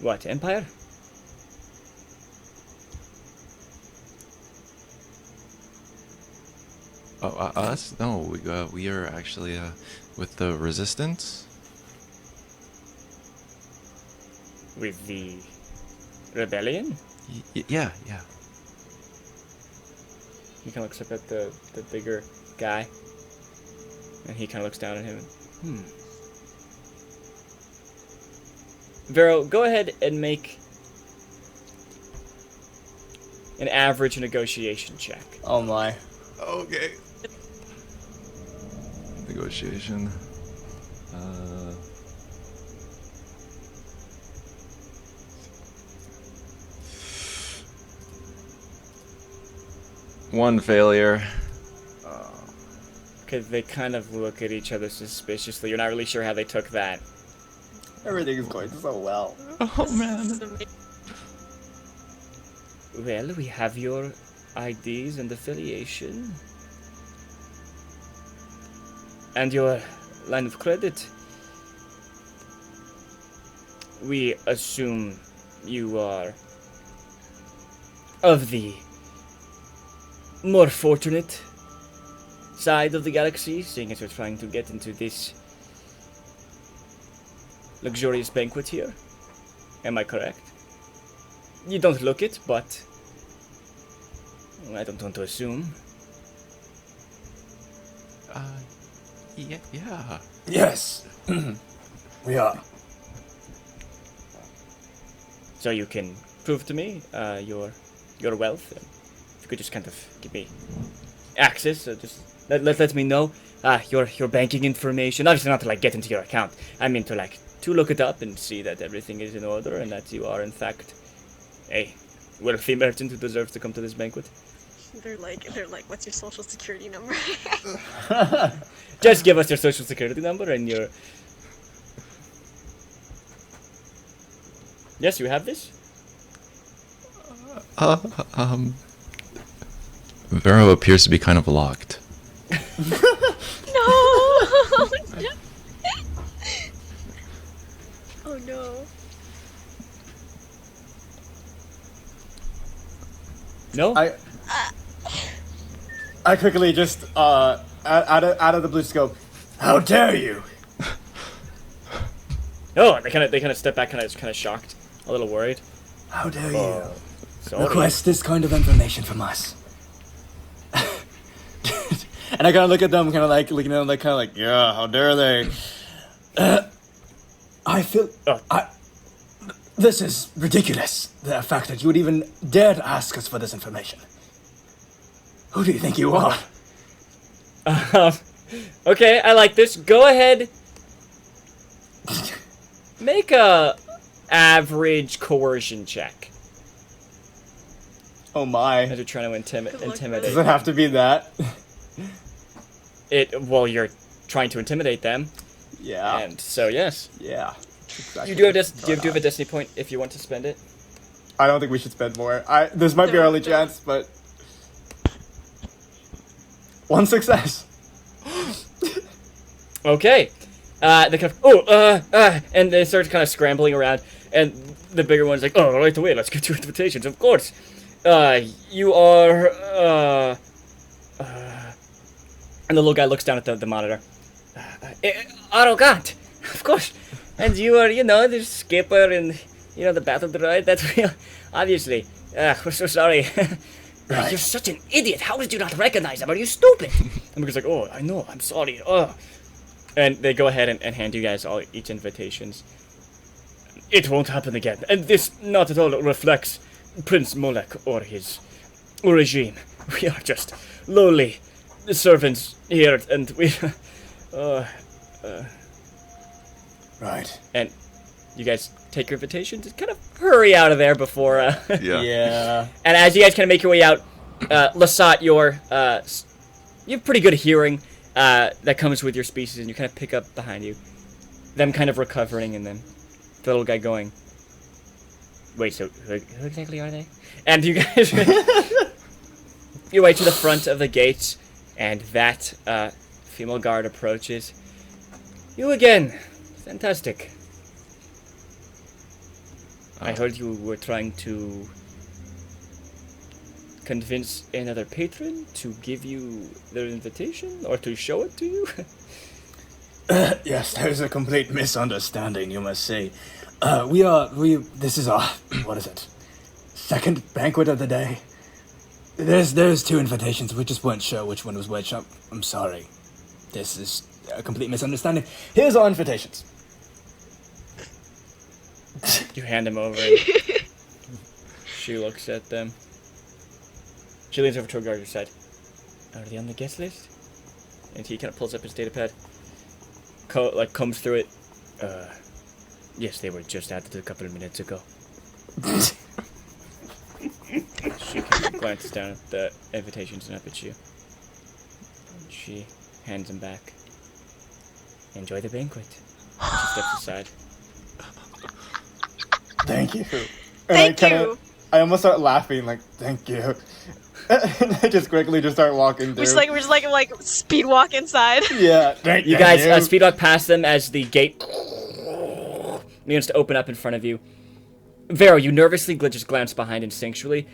What, Empire? Oh, us? No, we are actually with the Resistance. With the rebellion? Yeah. He kind of looks up at the bigger guy, and he kind of looks down at him. Vero, go ahead and make an average negotiation check. Oh my. Okay. Negotiation. One failure. Okay, they kind of look at each other suspiciously. You're not really sure how they took that. Everything is going so well. Oh man. Well, we have your IDs and affiliation. And your line of credit. We assume you are of the more fortunate side of the galaxy, seeing as you're trying to get into this luxurious banquet here. Am I correct? You don't look it, but I don't want to assume. Yeah. Yes. We are. So you can prove to me your wealth. If you could just kind of give me access, just let me know your banking information. Obviously not to like get into your account. I mean to look it up and see that everything is in order and that you are in fact a wealthy merchant who deserves to come to this banquet. They're like, what's your social security number? Just give us your social security number and your... Yes, you have this? Vero appears to be kind of locked. No! Oh no. No? I quickly just out of the blue scope. How dare you? Oh, they kind of step back, kind of shocked, a little worried. How dare you Sorry. request this kind of information from us? And I kind of look at them, kind of like looking at them, like, yeah, how dare they? I feel this is ridiculous. The fact that you would even dare to ask us for this information. Who do you think you are? Okay, I like this. Go ahead. Make a average coercion check. Oh my. As you're trying to intimidate. Does it have to be that? Well, you're trying to intimidate them, Yeah. and so yes. Yeah. Exactly. You do have a destiny point if you want to spend it. I don't think we should spend more. This might be our only chance, but one success. Okay. They kind of and they start kind of scrambling around, and the bigger one's like, oh, right away, let's get your invitations, of course. You are and the little guy looks down at the monitor. Arrogant, of course. And you are, the skipper in, the battle droid. That's real, obviously. We're so sorry. Right. You're such an idiot. How did you not recognize him? Are you stupid? And because like, oh, I know. I'm sorry. And they go ahead and hand you guys each invitations. It won't happen again. And this not at all reflects Prince Molek or his regime. We are just lowly servants here, and we... Right. And you guys take your invitations and kind of hurry out of there before... Yeah. And as you guys kind of make your way out, Lasat, you have pretty good hearing that comes with your species, and you kind of pick up behind you. Them kind of recovering, and then the little guy going, wait, so who exactly are they? And you guys... you way to the front of the gates, and that female guard approaches. You again. Fantastic. I heard you were trying to convince another patron to give you their invitation, or to show it to you? Yes, there's a complete misunderstanding, you must say. This is our, what is it? Second banquet of the day. There's two invitations, we just weren't sure which one was which. I'm sorry. This is a complete misunderstanding. Here's our invitations. You hand him over, and she looks at them. She leans over to a guard and said, are they on the guest list? And he kind of pulls up his data pad, combs through it. Yes, they were just added a couple of minutes ago. She kind of glances down at the invitations and up at you. And she hands them back. Enjoy the banquet. She steps aside. Thank you. Thank you. I almost start laughing, like, thank you. And I just quickly start walking through. We're just like speed walk inside. Yeah, thank You guys speed walk past them as the gate begins to open up in front of you. Vero, you nervously just glance behind instinctually,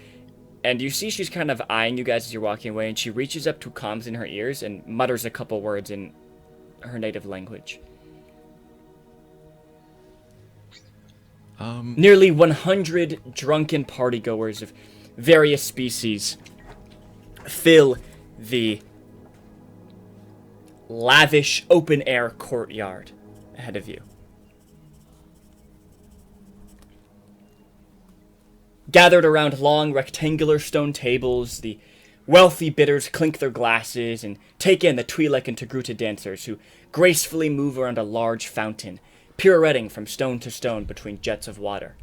and you see she's kind of eyeing you guys as you're walking away, and she reaches up to comms in her ears and mutters a couple words in her native language. Nearly 100 drunken partygoers of various species fill the lavish open-air courtyard ahead of you. Gathered around long rectangular stone tables, the wealthy bidders clink their glasses and take in the Twi'lek and Togruta dancers who gracefully move around a large fountain, pirouetting from stone to stone between jets of water.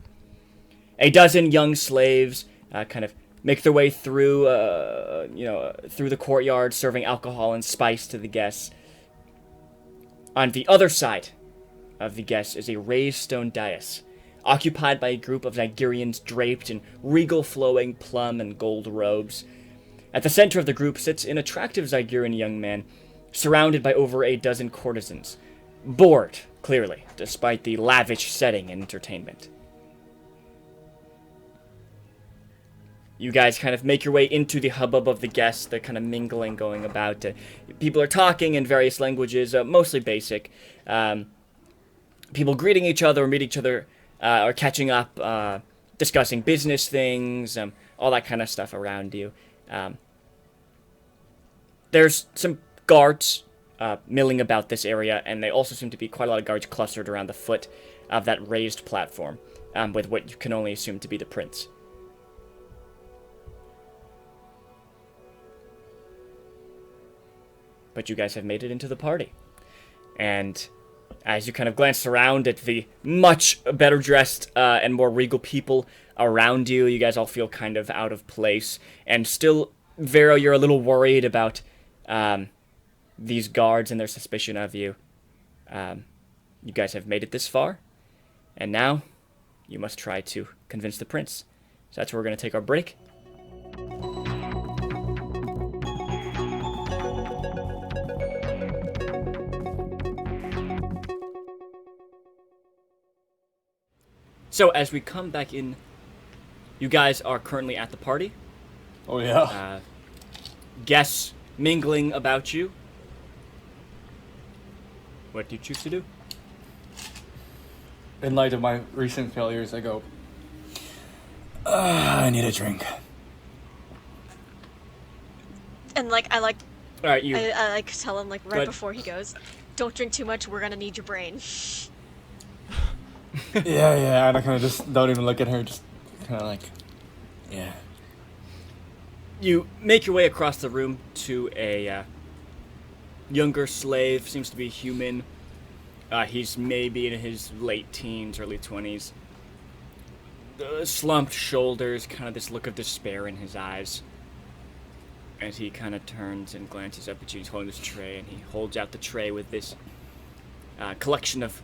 A dozen young slaves kind of make their way through, through the courtyard, serving alcohol and spice to the guests. On the other side of the guests is a raised stone dais, occupied by a group of Zygerrians draped in regal flowing plum and gold robes. At the center of the group sits an attractive Zygerrian young man, surrounded by over a dozen courtesans, bored, clearly, despite the lavish setting and entertainment. You guys kind of make your way into the hubbub of the guests, the kind of mingling going about. People are talking in various languages, mostly basic. People greeting each other or meeting each other, or catching up, discussing business things, all that kind of stuff around you. There's some guards milling about this area, and they also seem to be quite a lot of guards clustered around the foot of that raised platform, with what you can only assume to be the prince. But you guys have made it into the party. And as you kind of glance around at the much better dressed and more regal people around you, you guys all feel kind of out of place. And still, Vero, you're a little worried about these guards and their suspicion of you. You guys have made it this far. And now, you must try to convince the prince. So that's where we're going to take our break. So, as we come back in, you guys are currently at the party. Oh, yeah. Guests mingling about you. What do you choose to do? In light of my recent failures, I go, I need a drink. And All right, you. I tell him right ahead. before he goes, don't drink too much. We're gonna need your brain. Yeah, and I kind of just don't even look at her, just kind of yeah. You make your way across the room to a younger slave, seems to be human. He's maybe in his late teens, early 20s. Slumped shoulders, kind of this look of despair in his eyes. As he kind of turns and glances up at you, he's holding this tray, and he holds out the tray with this collection of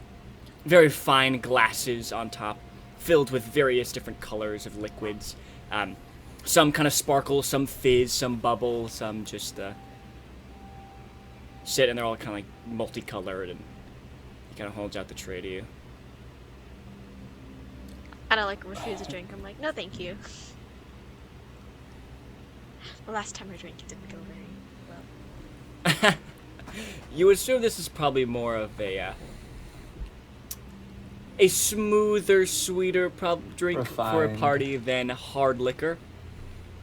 very fine glasses on top, filled with various different colors of liquids. Some kind of sparkle, some fizz, some bubble, some just sit, and they're all kind of multicolored, and he kind of holds out the tray to you. And I refuse a drink. I'm like, no, thank you. The last time I drank, it didn't go very well. You assume this is probably more of a smoother, sweeter drink Refined. for a party than hard liquor.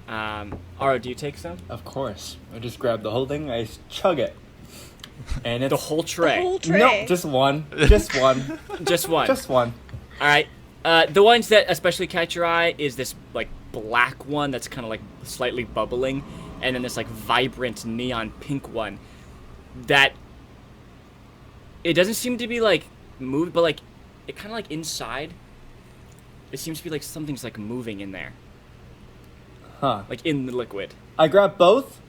Ara, do you take some? Of course. I just grab the whole thing, I chug it. And it's... The whole tray? The whole tray? No, just one. Just one. Just one? Just one. Alright. The ones that especially catch your eye is this, black one that's kind of, slightly bubbling, and then this, vibrant neon pink one that... It doesn't seem to be, moved, but, it kind of, inside, it seems to be, something's, moving in there. Huh. In the liquid. I grab both.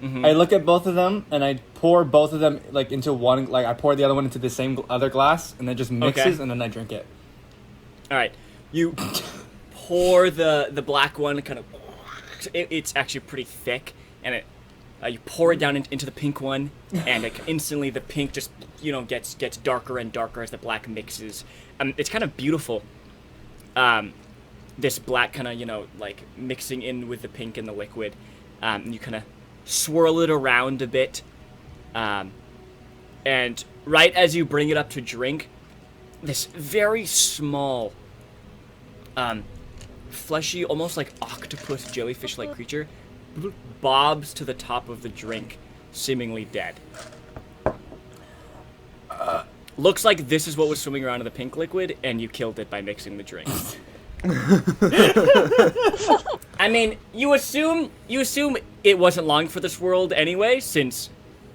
Mm-hmm. I look at both of them, and I pour both of them, into one. I pour the other one into the same other glass, and then just mixes, and then I drink it. Alright. You pour the black one, kind of... It's actually pretty thick, and you pour it down into the pink one, and instantly the pink just, gets darker and darker as the black mixes. It's kind of beautiful. This black kind of, mixing in with the pink and the liquid. You kind of swirl it around a bit. And right as you bring it up to drink, this very small, fleshy, almost octopus jellyfish-like creature bobs to the top of the drink seemingly dead. Looks like this is what was swimming around in the pink liquid, and you killed it by mixing the drink. I mean, you assume it wasn't long for this world anyway, since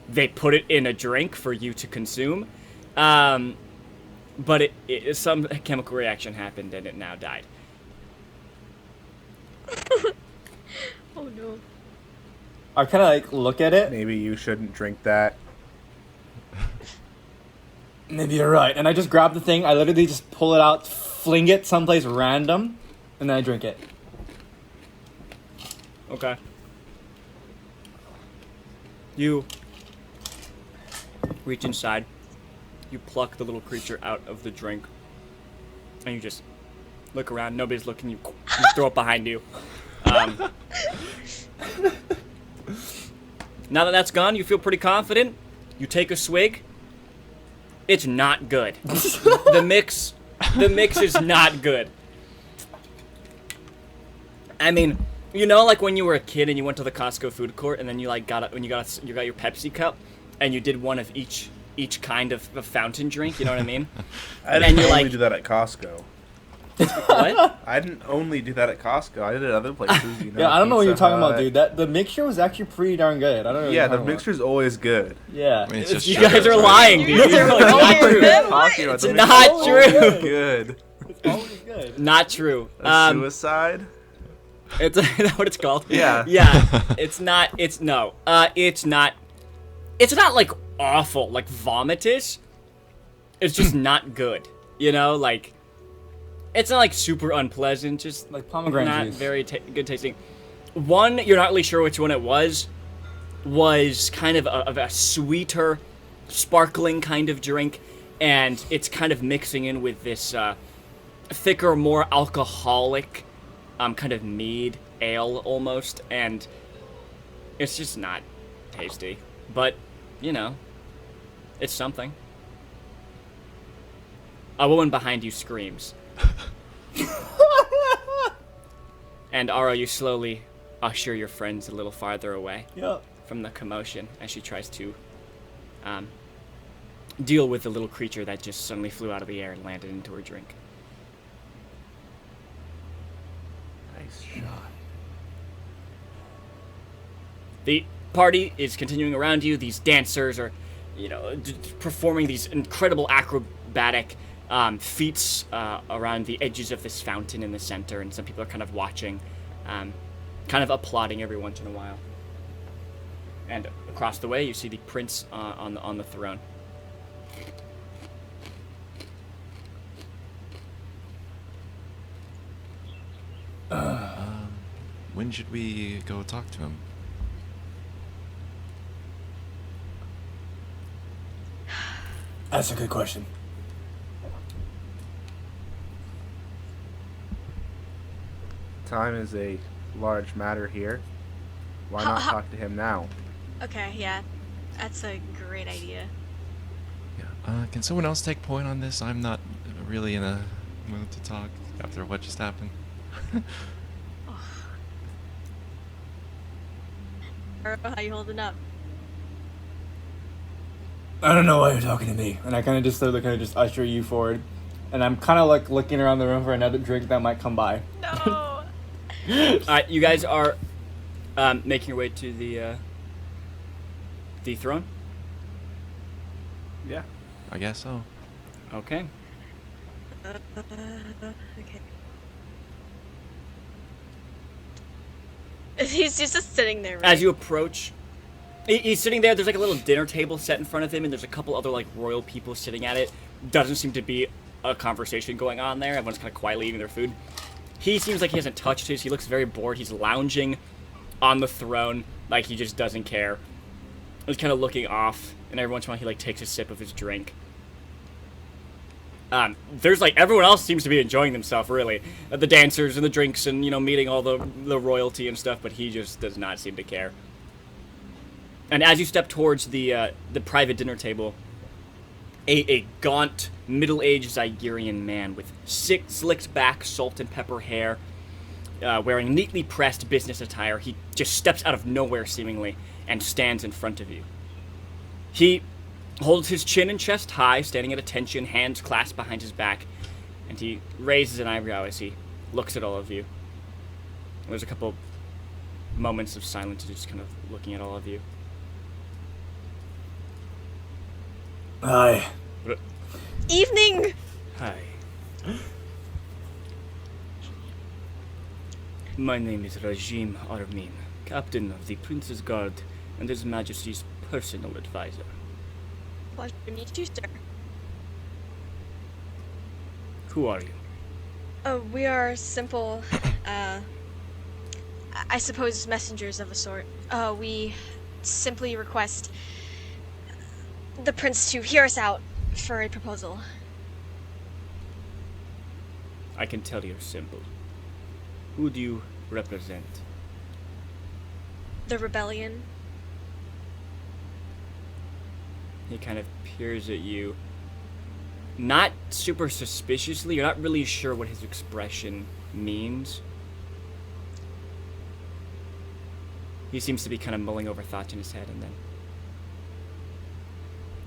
they put it in a drink for you to consume. But some chemical reaction happened, and it now died. Oh no. I kind of like look at it. Maybe you shouldn't drink that. Maybe you're right. And I just grab the thing. I literally just pull it out, fling it someplace random, and then I drink it. Okay. You reach inside. You pluck the little creature out of the drink. And you just look around. Nobody's looking. You throw it behind you. Now that that's gone, you feel pretty confident. You take a swig. It's not good. The mix is not good. I mean, you know, like when you were a kid and you went to the Costco food court and then you like got your Pepsi cup and you did one of each kind of fountain drink. You know what I mean? I didn't only do that at Costco. What? I didn't only do that at Costco. I did it at other places. You know, Yeah, I don't know what you're Pizza talking about, Hut. dude. The mixture was actually pretty darn good. I don't know. What Yeah, you're the talking about. mixture's always good. Yeah. I mean, it's just You sugar, guys are right? lying, You dude. guys are You're lying. not true. Then what? Talking about It's the not mixture's true. always good. It's always good. Not true. Suicide? Is that what it's called? Yeah. Yeah. It's not. It's no. It's not. It's not like awful, like vomitous. It's just not good. You know, like it's not like super unpleasant. Just Like pomegranate not juice. very good tasting. One, you're not really sure which one it was kind of a sweeter, sparkling kind of drink, and it's kind of mixing in with this thicker, more alcoholic kind of mead ale almost, and it's just not tasty. But you know, it's something. A woman behind you screams. And Ara, you slowly usher your friends a little farther away Yeah. from the commotion as she tries to deal with the little creature that just suddenly flew out of the air and landed into her drink. Nice shot. The party is continuing around you. These dancers are, you know, performing these incredible acrobatic feats around the edges of this fountain in the center, and some people are kind of watching, kind of applauding every once in a while. And across the way, you see the prince on the throne. When should we go talk to him? That's a good question. Time is a large matter here. Why not talk to him now? Okay, yeah. That's a great idea. Yeah. Can someone else take point on this? I'm not really in a mood to talk after what just happened. How you holding up? I don't know why you're talking to me. And I kind of just slowly kind of just usher you forward. And I'm kind of like looking around the room for another drink that might come by. No. You guys are making your way to the throne. Yeah. I guess so. Okay. Okay. He's just sitting there. Right? As you approach, he's sitting there. There's like a little dinner table set in front of him, and there's a couple other like royal people sitting at it. Doesn't seem to be a conversation going on there. Everyone's kind of quietly eating their food. He seems like he hasn't touched his. He looks very bored. He's lounging on the throne like he just doesn't care. He's kind of looking off, and every once in a while he like takes a sip of his drink. There's like everyone else seems to be enjoying themselves really, the dancers and the drinks and you know meeting all the royalty and stuff, but he just does not seem to care. And as you step towards the private dinner table, a gaunt middle-aged Zygerrian man with slicked back salt and pepper hair, wearing neatly pressed business attire. He just steps out of nowhere, seemingly, and stands in front of you. He holds his chin and chest high, standing at attention, hands clasped behind his back, and he raises an eyebrow as he looks at all of you. There's a couple moments of silence, just kind of looking at all of you. Hi. Evening! Hi. My name is Rajim Armin, captain of the Prince's Guard and His Majesty's personal advisor. Pleasure to meet you, sir. Who are you? We are simple, I suppose messengers of a sort. We simply request the prince to hear us out for a proposal. I can tell you're simple. Who do you represent? The rebellion. He kind of peers at you. Not super suspiciously. You're not really sure what his expression means. He seems to be kind of mulling over thoughts in his head, and then...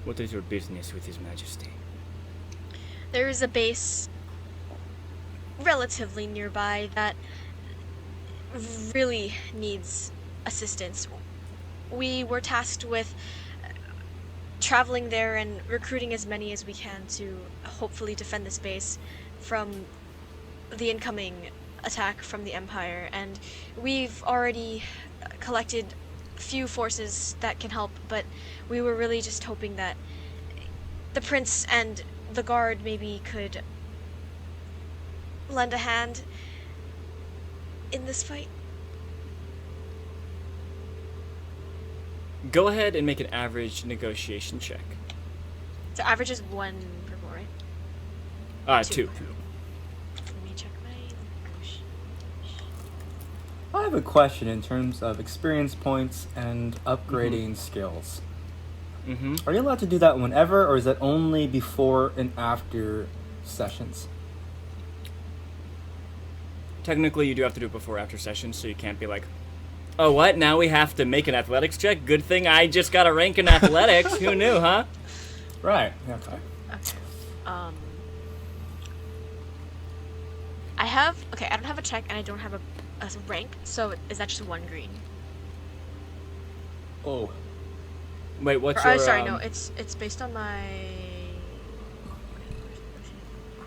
What is your business with His Majesty? There is a base relatively nearby that really needs assistance. We were tasked with traveling there and recruiting as many as we can to hopefully defend this base from the incoming attack from the Empire, and we've already collected few forces that can help, but we were really just hoping that the prince and the guard maybe could lend a hand in this fight. Go ahead and make an average negotiation check. So average is 1 per more, right? Two. Let me check my negotiation. I have a question in terms of experience points and upgrading skills. Mm-hmm. Are you allowed to do that whenever, or is that only before and after sessions? Technically, you do have to do it before or after sessions, so you can't be like, oh, what? Now we have to make an athletics check? Good thing I just got a rank in athletics. Who knew, huh? Right. Okay. Okay. I don't have a check and I don't have a rank, so is that just 1 green? Oh. Wait, what's Or, your... sorry, no, it's based on my...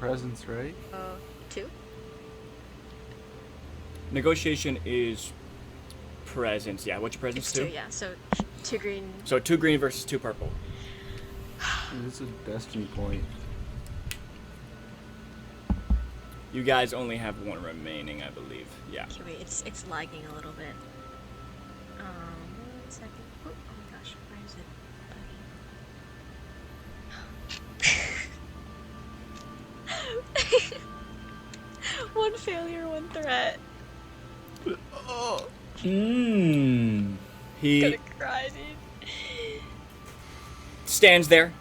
Presence, right? 2? Negotiation is presence. Yeah, what's your presence? It's 2? 2, yeah, so 2 green. So 2 green versus 2 purple. This is a destiny point. You guys only have 1 remaining, I believe. Yeah. Okay, wait, it's lagging a little bit. 1 second. Oh my gosh, where is it? 1 failure, 1 threat. He Gonna cry, dude. stands there,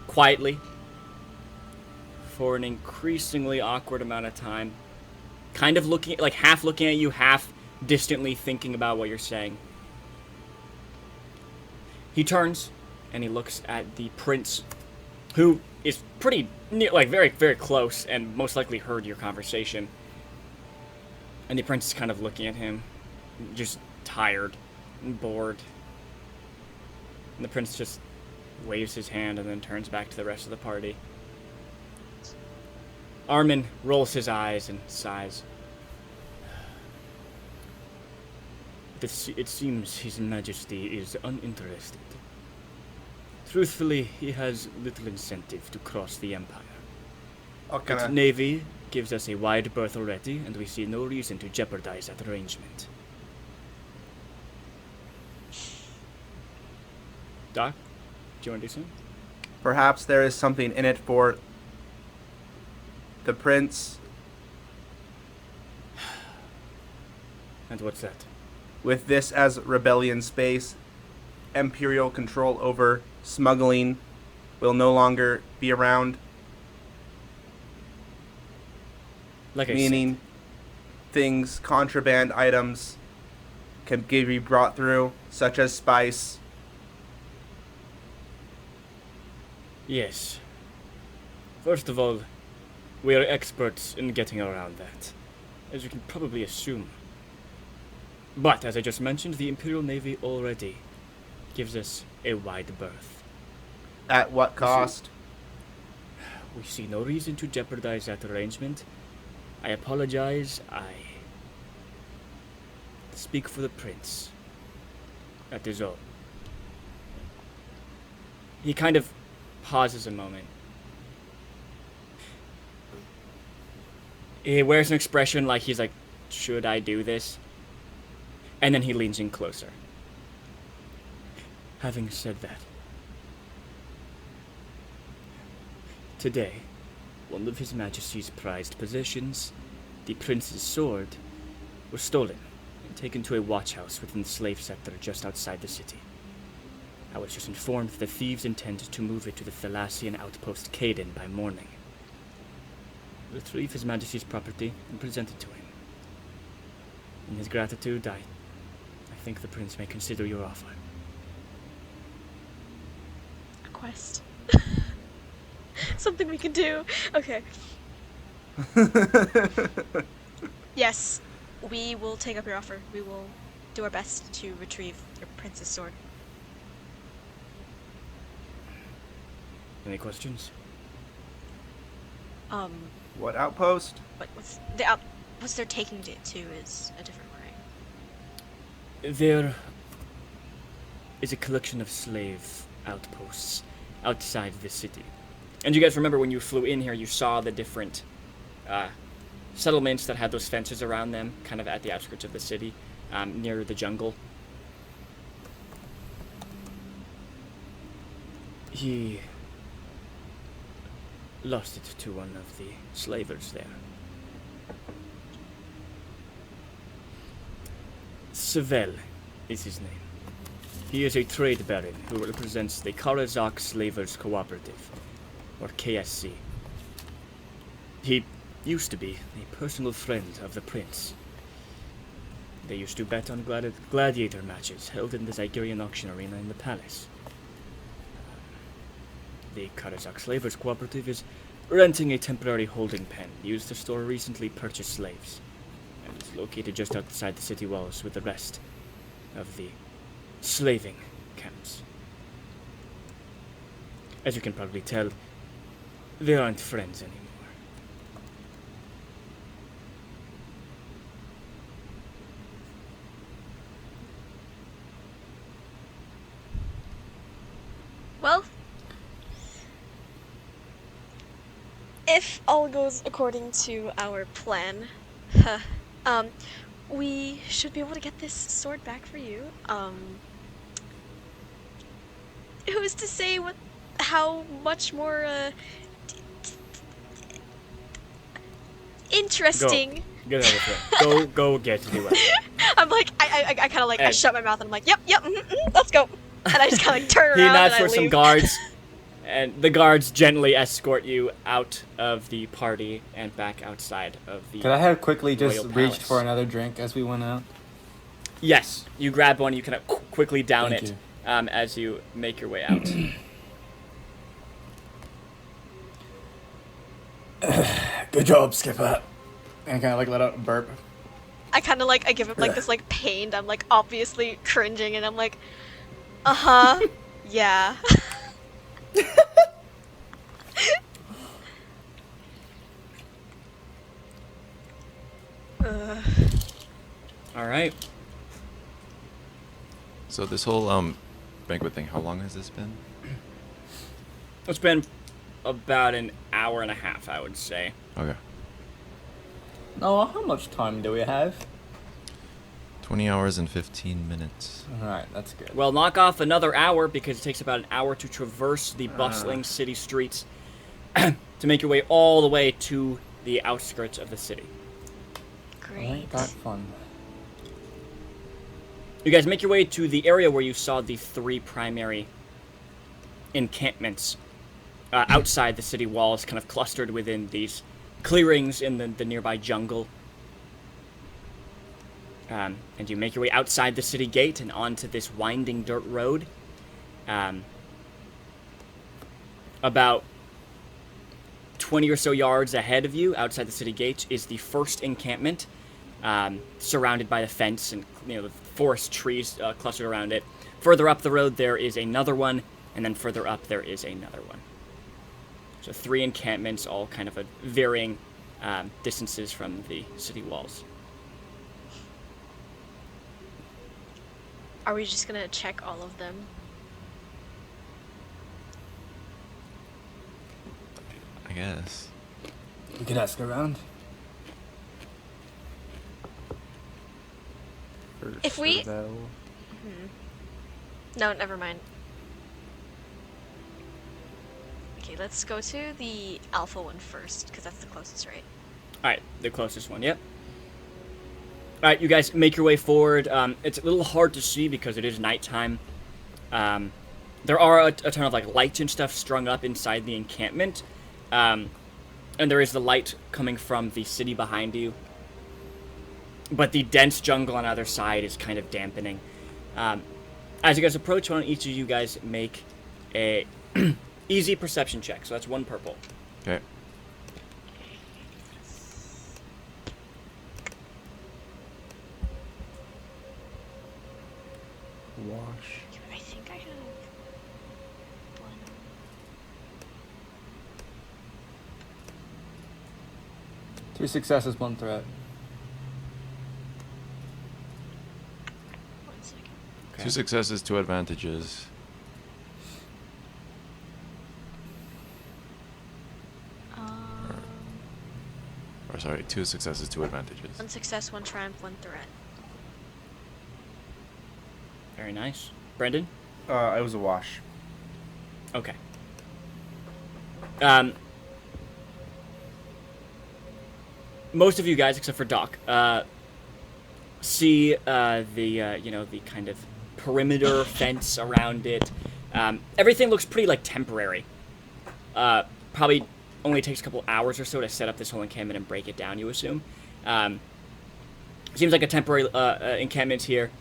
quietly, for an increasingly awkward amount of time. Kind of looking, like half looking at you, half distantly thinking about what you're saying. He turns, and he looks at the prince, who is pretty near, like very, very close, and most likely heard your conversation. And the prince is kind of looking at him, just tired and bored. And the prince just waves his hand and then turns back to the rest of the party. Armin rolls his eyes and sighs. It seems His Majesty is uninterested. Truthfully, he has little incentive to cross the Empire. Its navy gives us a wide berth already, and we see no reason to jeopardize that arrangement. Doc, do you want to do something? Perhaps there is something in it for the prince. And what's that? With this as rebellion space, imperial control over smuggling will no longer be around. Like I Meaning, said, things, contraband items, can be brought through, such as spice. Yes. First of all, we are experts in getting around that, as you can probably assume. But, as I just mentioned, the Imperial Navy already gives us a wide berth. At what cost? We see no reason to jeopardize that arrangement. I apologize. I speak for the prince. That is all. He kind of pauses a moment. He wears an expression like he's like, should I do this? And then he leans in closer. Having said that, today, one of His Majesty's prized possessions, the Prince's sword, was stolen and taken to a watch house within the slave sector just outside the city. I was just informed that the thieves intend to move it to the Thalassian outpost Caden by morning. Retrieve His Majesty's property and present it to him. In his gratitude, I think the Prince may consider your offer. A quest. Something we can do. Okay. Yes, we will take up your offer. We will do our best to retrieve your prince's sword. Any questions? What outpost? What's they're taking it to is a different way. There is a collection of slave outposts outside the city. And you guys remember when you flew in here, you saw the different settlements that had those fences around them, kind of at the outskirts of the city, near the jungle. He lost it to one of the slavers there. Sevel is his name. He is a trade baron who represents the Karazak Slavers Cooperative, or KSC. He used to be a personal friend of the prince. They used to bet on gladiator matches held in the Zygerrian auction arena in the palace. The Karazak Slavers Cooperative is renting a temporary holding pen used to store recently purchased slaves, and is located just outside the city walls with the rest of the slaving camps. As you can probably tell, they aren't friends anymore. Well, if all goes according to our plan, we should be able to get this sword back for you. Who's to say how much more, interesting. Get out of here. Go get the weapon. I'm like, I kind of like, I shut my mouth and I'm like, yep, let's go. And I just kind of like turn He around nods and I for some leave. guards, and the guards gently escort you out of the party and back outside of the Could I have quickly just royal reached palace. for another drink as we went out? Yes, you grab one, you kind of quickly down Thank it you. As you make your way out. Good job, Skipper. And kind of like let out a burp. I kind of like, I give him like this like pained, I'm like obviously cringing and I'm like, uh-huh, yeah. All right. So this whole banquet thing, how long has this been? It's been about an hour and a half, I would say. Okay. Oh, how much time do we have? 20 hours and 15 minutes. Alright, that's good. Well, knock off another hour because it takes about an hour to traverse the bustling city streets to make your way all the way to the outskirts of the city. Great. Ain't that fun? You guys make your way to the area where you saw the three primary encampments outside the city walls, kind of clustered within these clearings in the nearby jungle. And you make your way outside the city gate and onto this winding dirt road. About 20 or so yards ahead of you, outside the city gate, is the first encampment, surrounded by the fence and the forest trees clustered around it. Further up the road, there is another one, and then further up, there is another one. So 3 encampments, all kind of at varying distances from the city walls. Are we just gonna check all of them? I guess. We could ask around. If we- Though. No, never mind. Okay, let's go to the alpha one first, because that's the closest, right? Alright, the closest one, yep. Alright, you guys make your way forward. It's a little hard to see because it is nighttime. There are a ton of lights and stuff strung up inside the encampment. And there is the light coming from the city behind you. But the dense jungle on either side is kind of dampening. As you guys approach, why don't each of you guys make a easy perception check. So that's 1 purple. Okay. Wash. I think I have one. 2 successes, 1 threat. 1 second. Okay. 2 successes, 2 advantages. Or sorry, 2 successes, 2 advantages. 1 success, 1 triumph, 1 threat. Very nice. Brendan? It was a wash. Okay. Most of you guys, except for Doc, see the kind of perimeter fence around it. Everything looks pretty temporary. Probably only takes a couple hours or so to set up this whole encampment and break it down, you assume. Seems like a temporary encampment here.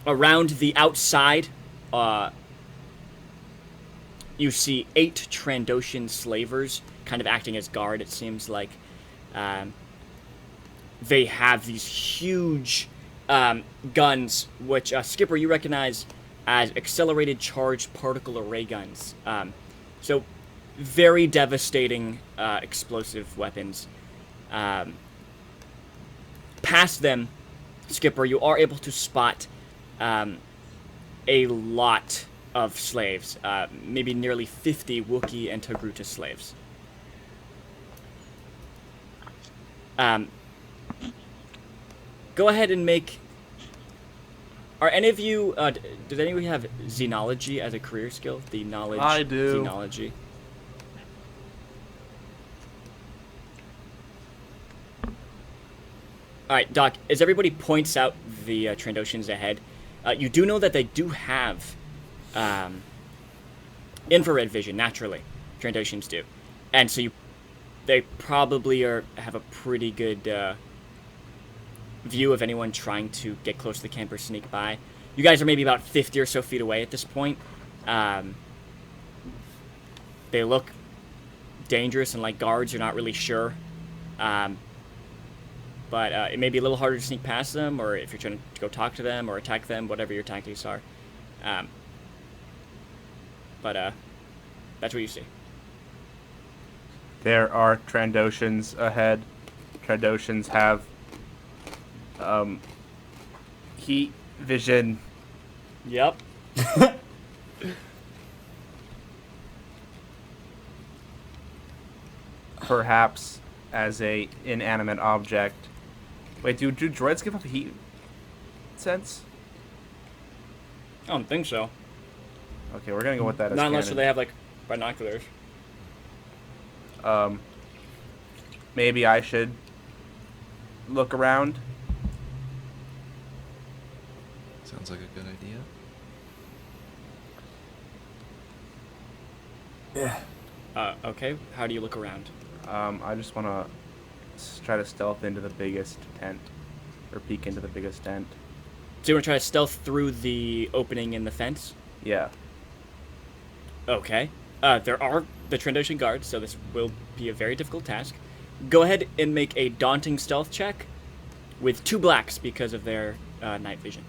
Around the outside, you see 8 Trandoshan slavers kind of acting as guard, it seems like. They have these huge guns, which, Skipper, you recognize as accelerated charged particle array guns. So, very devastating explosive weapons. Past them, Skipper, you are able to spot a lot of slaves, maybe nearly 50 Wookiee and Togruta slaves. Go ahead and make... Are any of you... does anyone have Xenology as a career skill? The knowledge... I do. Xenology. Alright, Doc, as everybody points out the Trandoshans ahead, you do know that they do have infrared vision, naturally. Trandoshans do. And so they probably have a pretty good view of anyone trying to get close to the camp or sneak by. You guys are maybe about 50 or so feet away at this point. They look dangerous and like guards, you're not really sure. But it may be a little harder to sneak past them, or if you're trying to go talk to them or attack them, whatever your tactics are. But that's what you see. There are Trandoshans ahead. Trandoshans have heat vision. Yep. Perhaps as a inanimate object. Wait, do droids give off a heat sense? I don't think so. Okay, we're gonna go with that as Not unless canon. they have, binoculars. Maybe I should look around. Sounds like a good idea. Yeah. Okay, how do you look around? I just want to try to stealth into the biggest tent, or peek into the biggest tent. So you want to try to stealth through the opening in the fence? Yeah. Okay. There are the Trandoshan guards, so this will be a very difficult task. Go ahead and make a daunting stealth check with 2 blacks because of their night vision.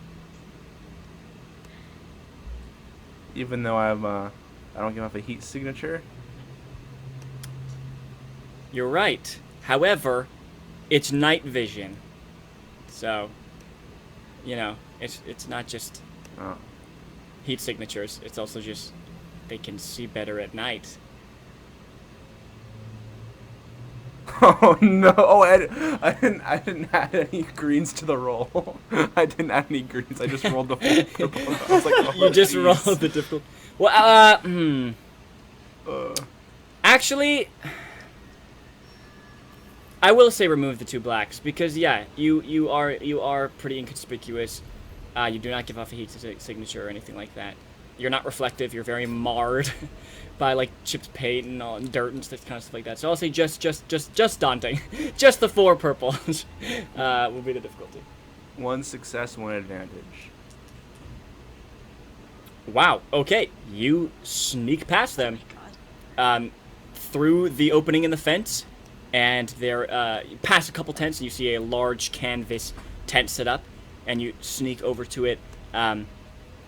Even though I don't give off a heat signature. You're right. However, it's night vision. So, you know, it's not just Oh. heat signatures. It's also just they can see better at night. Oh no! Oh, I didn't add any greens to the roll. I didn't add any greens. I just rolled the full purple. I was like, oh, You just geez. rolled the difficult. Well, Actually, I will say remove the 2 blacks because yeah, you are pretty inconspicuous. You do not give off a heat signature or anything like that. You're not reflective. You're very marred by like chipped paint and all and dirt and stuff, kind of stuff like that. So I'll say just daunting. Just the 4 purples will be the difficulty. 1 success, 1 advantage. Wow. Okay, you sneak past them. Oh my god. Through the opening in the fence, and they're past a couple tents, and you see a large canvas tent set up, and you sneak over to it.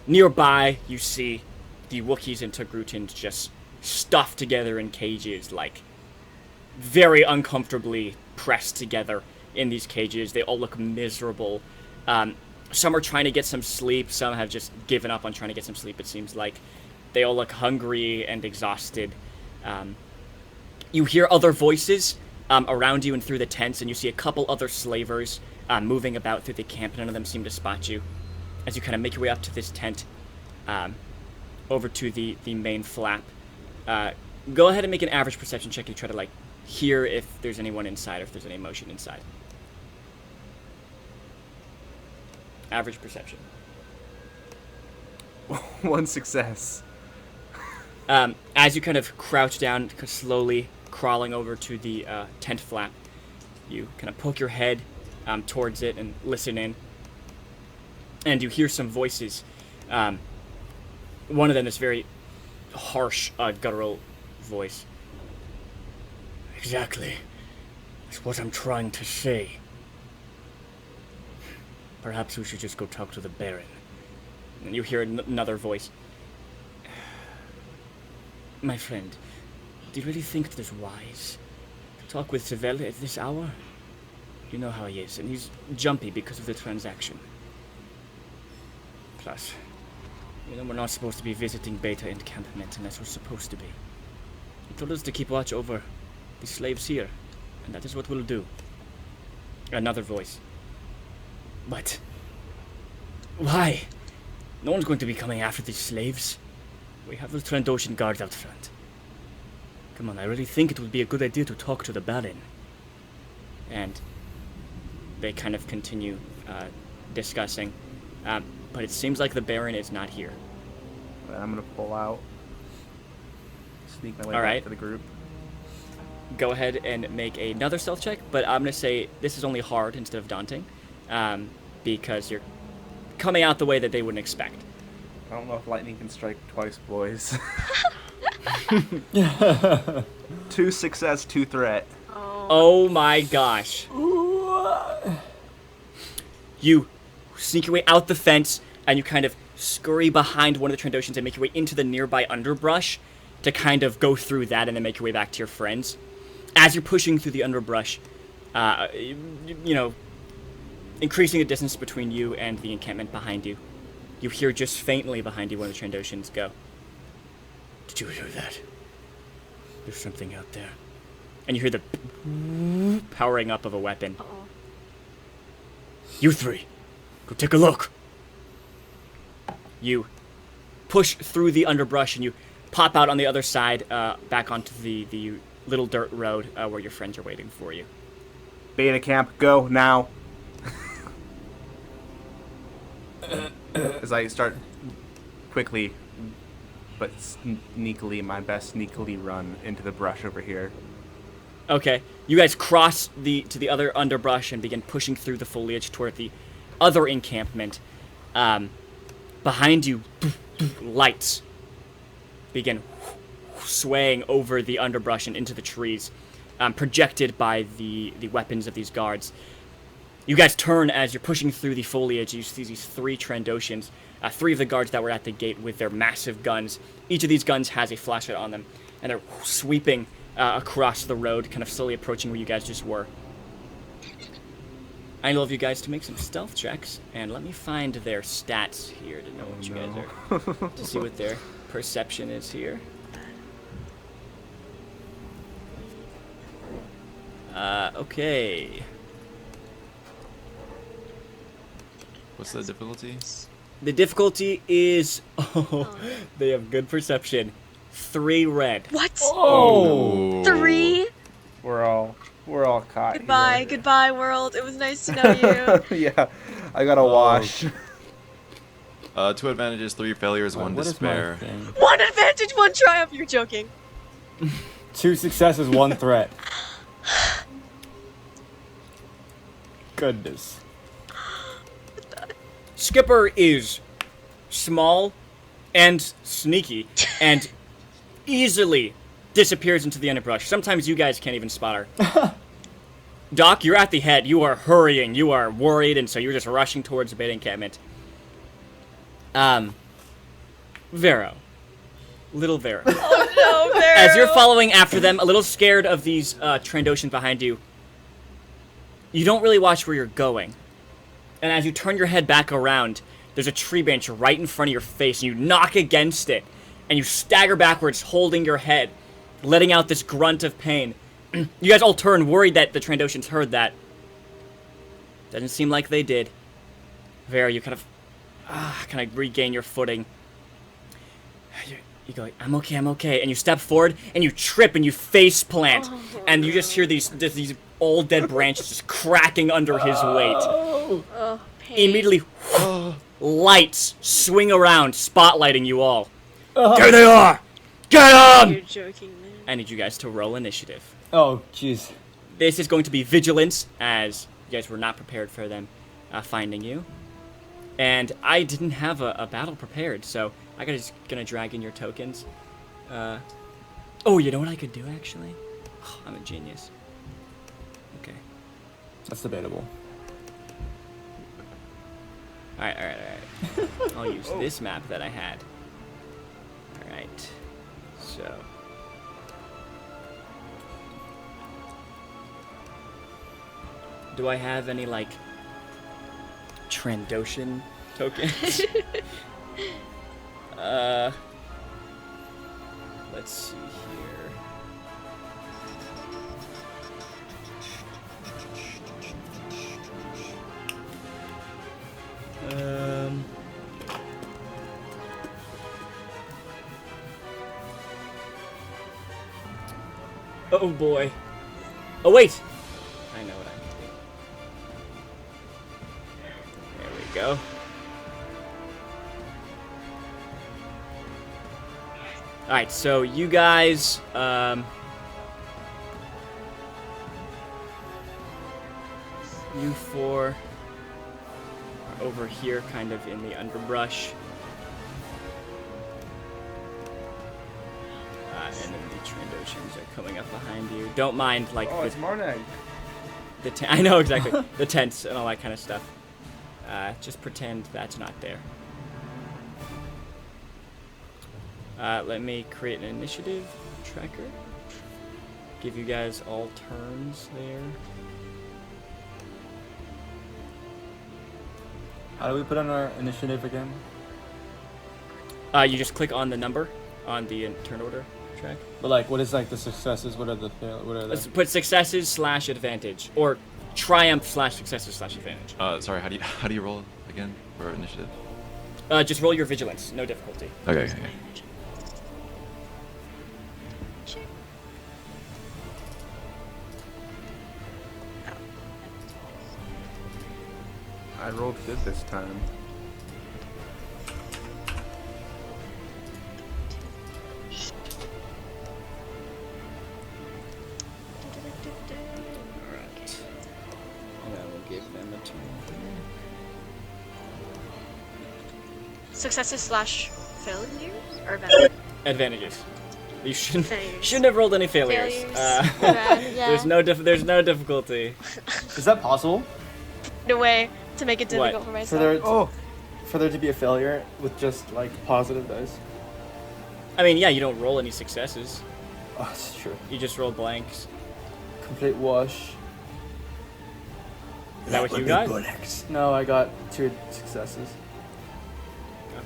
Nearby, you see the Wookiees and Togrutans just stuffed together in cages, like very uncomfortably pressed together in these cages. They all look miserable. Some are trying to get some sleep. Some have just given up on trying to get some sleep, it seems like. They all look hungry and exhausted. You hear other voices around you and through the tents, and you see a couple other slavers moving about through the camp. None of them seem to spot you. As you kind of make your way up to this tent, over to the main flap. Go ahead and make an average perception check. You try to, like, hear if there's anyone inside or if there's any motion inside. Average perception. 1 success. As you kind of crouch down, slowly crawling over to the tent flap, you kind of poke your head towards it and listen in. And you hear some voices. One of them, this very harsh, guttural voice. Exactly. That's what I'm trying to say. Perhaps we should just go talk to the Baron. And you hear another voice. My friend, do you really think it is wise to talk with Seville at this hour? You know how he is, and he's jumpy because of the transaction. Plus, you know we're not supposed to be visiting Beta encampment unless we're supposed to be. He told us to keep watch over the slaves here, and that is what we'll do. Another voice. But why? No one's going to be coming after these slaves. We have the Trandoshan guards out front. Come on, I really think it would be a good idea to talk to the Baron. And they kind of continue discussing. But it seems like the Baron is not here. I'm gonna pull out. Sneak my way All back right. to the group. Go ahead and make another stealth check, but I'm going to say this is only hard instead of daunting. Because you're coming out the way that they wouldn't expect. I don't know if lightning can strike twice, boys. 2 success, 2 threat. Oh my gosh. You sneak your way out the fence, and you kind of scurry behind one of the Trandoshans and make your way into the nearby underbrush to kind of go through that and then make your way back to your friends. As you're pushing through the underbrush, you know, increasing the distance between you and the encampment behind you, you hear just faintly behind you one of the Trandoshans go, "Did you hear that? There's something out there." And you hear the powering up of a weapon. Uh-oh. You 3, go take a look. You push through the underbrush and you pop out on the other side, back onto the little dirt road where your friends are waiting for you. Beta camp, go now. As I start quickly, but sneakily, my best sneakily run into the brush over here. Okay, You guys cross to the other underbrush and begin pushing through the foliage toward the other encampment. Behind you, lights begin swaying over the underbrush and into the trees, projected by the weapons of these guards. You guys turn as you're pushing through the foliage. You see these 3 Trandoshans, 3 of the guards that were at the gate with their massive guns. Each of these guns has a flashlight on them, and they're sweeping across the road, kind of slowly approaching where you guys just were. I love you guys to make some stealth checks, and let me find their stats here to know what you guys are, to see what their perception is here. Okay. What's the difficulty? The difficulty is, they have good perception. 3 red. What? Oh! 3? We're all caught. Goodbye, goodbye, world. It was nice to know you. Yeah, I got a wash. 2 advantages, 3 failures, 1 What is my despair. thing? 1 advantage, 1 triumph. You're joking. 2 successes, 1 threat. Goodness. Skipper is small and sneaky and easily disappears into the underbrush. Sometimes you guys can't even spot her. Doc, you're at the head. You are hurrying. You are worried, and so you're just rushing towards the bait encampment. Vero. Little Vero. Oh no, Vero. As you're following after them, a little scared of these Trandoshans behind you, you don't really watch where you're going. And as you turn your head back around, there's a tree branch right in front of your face, and you knock against it, and you stagger backwards, holding your head, letting out this grunt of pain. You guys all turn, worried that the Trandoshans heard that. Doesn't seem like they did. Vero, you kind of regain your footing. You go, I'm okay, and you step forward, and you trip, and you face plant, and you just hear these old dead branches just cracking under his weight. Oh, pain. Immediately, lights swing around, spotlighting you all. There they are! Get them! You're joking, man. I need you guys to roll initiative. Oh, jeez. This is going to be vigilance, as you guys were not prepared for them finding you. And I didn't have a battle prepared, so I just gonna drag in your tokens. Oh, you know what I could do, actually? I'm a genius. Okay. That's debatable. Alright. I'll use this map that I had. Alright. So. Do I have any, like, Trandoshan tokens? Let's see here. Oh boy. Oh wait! I know what I can do. There we go. Alright, so you guys, you 4 are over here, kind of in the underbrush. And then the Trandoshans are coming up behind you. Don't mind, like, It's Marnag. I know, exactly. The tents and all that kind of stuff. Just pretend that's not there. Let me create an initiative tracker. Give you guys all turns there. How do we put on our initiative again? You just click on the number on the turn order track. But like, what is like the successes? What are the Let's put successes / advantage, or triumph / successes / advantage. Sorry, how do you roll again for initiative? Just roll your vigilance, no difficulty. Okay. I rolled good this time. Successes slash failures or advantages? Advantages. You shouldn't Failures. shouldn't have rolled any failures. Failures. Yeah. There's no difficulty. Is that possible? In a way to make it difficult for For myself. there, for there to be a failure with just like positive dice. I mean, yeah, you don't roll any successes. Oh, that's true. You just roll blanks. Complete wash. Is that what would you be got? bullocks. No, I got 2 successes.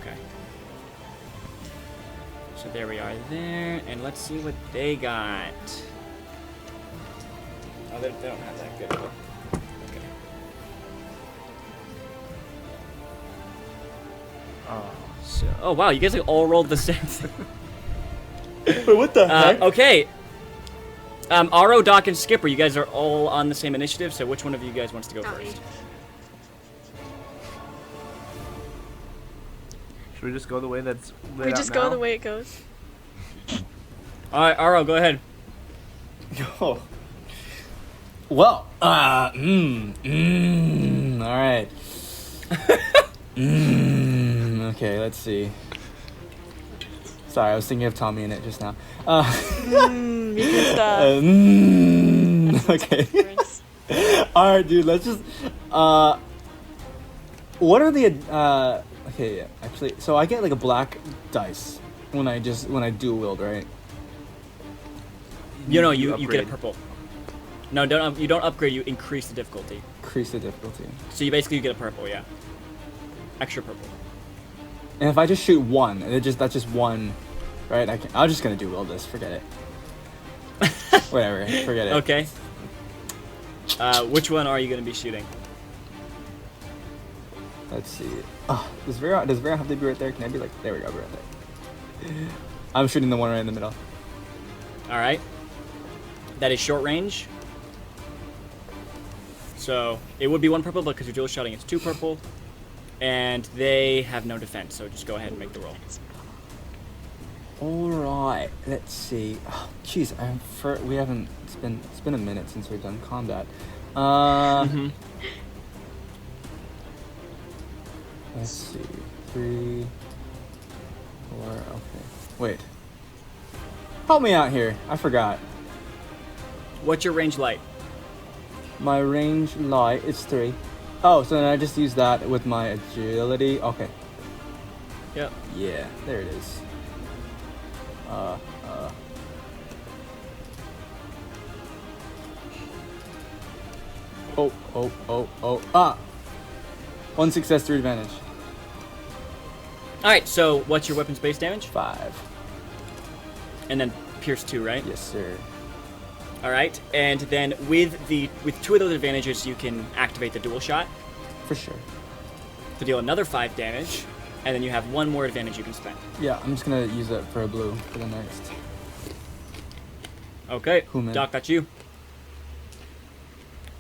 Okay. So there we are there, and let's see what they got. Oh, they don't have that good of a... Okay. So, oh wow, you guys like all rolled the same thing. Wait, what the heck? Okay. Aro, Doc, and Skipper, you guys are all on the same initiative, so which one of you guys wants to go Not me. first? Should we just go the way that's laid We out just now? go the way it goes. Alright, Aro, go ahead. Oh. Well, alright. Okay, let's see. Sorry, I was thinking of Tommy in it just now. Because Okay. Alright, dude, let's just, what are the, okay, yeah, actually, so I get like a black dice when I dual wield, right? You get a upgrade. purple. No, you don't upgrade, you increase the difficulty. Increase the difficulty. So you basically get a purple, yeah. Extra purple. And if I just shoot one, that's just one, right? I'm just gonna dual wield this, forget it. Whatever, forget it. Okay. Which one are you going to be shooting? Let's see. Oh, does Vera have to be right there? Can I be like, there we go, right there. I'm shooting the one right in the middle. Alright. That is short range. So, it would be 1 purple, but because you're dual shotting, it's 2 purple. And they have no defense, so just go ahead and make the roll. Alright, let's see. Oh, jeez, we haven't, it's been a minute since we've done combat. Let's see. 3, 4, okay. Wait. Help me out here. I forgot. What's your range light? My range light is 3. Oh, so then I just use that with my agility. Okay. Yep. Yeah, there it is. Ah! 1 success, 3 advantage. Alright, so what's your weapons base damage? 5. And then pierce 2, right? Yes, sir. Alright, and then with 2 of those advantages, you can activate the dual shot For sure. to deal another 5 damage, and then you have 1 more advantage you can spend. Yeah, I'm just gonna use it for a blue for the next. Okay, Cool, man. Doc, that's you.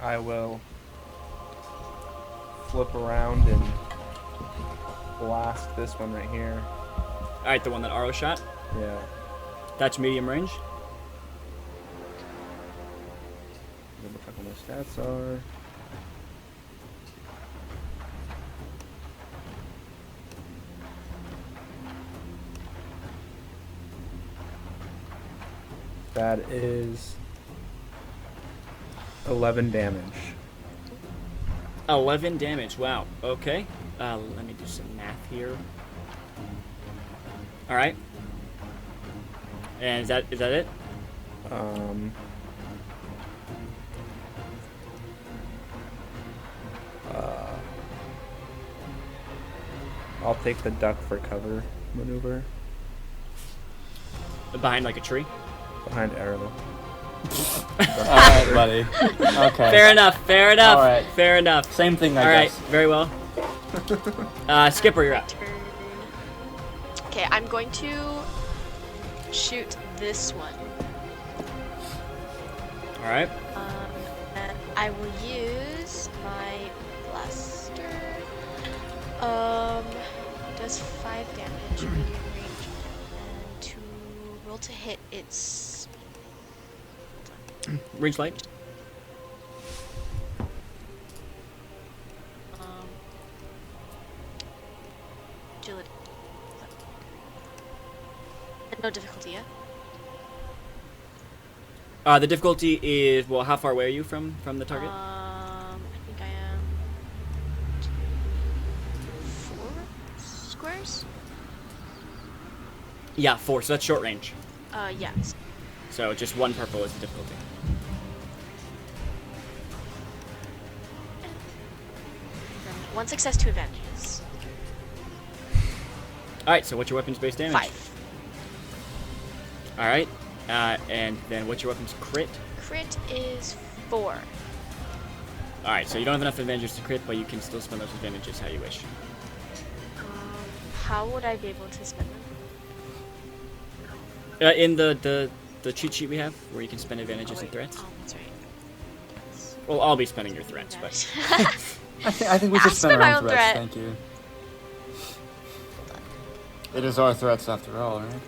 I will flip around and blast this one right here. Alright, the one that Aro shot. Yeah. That's medium range. Double check what my stats are. That is 11 damage. 11 damage, wow. Okay. Let me do some math here. Alright. And is that it? I'll take the duck for cover maneuver Behind like a tree? behind Arrow. Alright, buddy. Okay. Fair enough, fair enough, Alright. fair enough. Same thing, I Alright, guess. very well. Skipper, you're up. Turn. Okay, I'm going to shoot this one. Alright. And I will use my blaster. Does 5 damage, medium range. And to roll to hit, it's Range light. agility. And no difficulty yet. The difficulty is, well, how far away are you from the target? I think I am 4 squares? Yeah, 4, so that's short range. Yes. So just 1 purple is the difficulty. Then 1 success, 2 advantages. Alright, so what's your weapon's base damage? 5. Alright, and then what's your weapon's crit? Crit is 4. Alright, so you don't have enough advantages to crit, but you can still spend those advantages how you wish. How would I be able to spend them? In the cheat sheet we have, where you can spend advantages and threats. Oh, that's right. Well, I'll be spending your threats, but... I think we should I'll spend spend our my own own threats. threat. Thank you. It is our threats after all, right?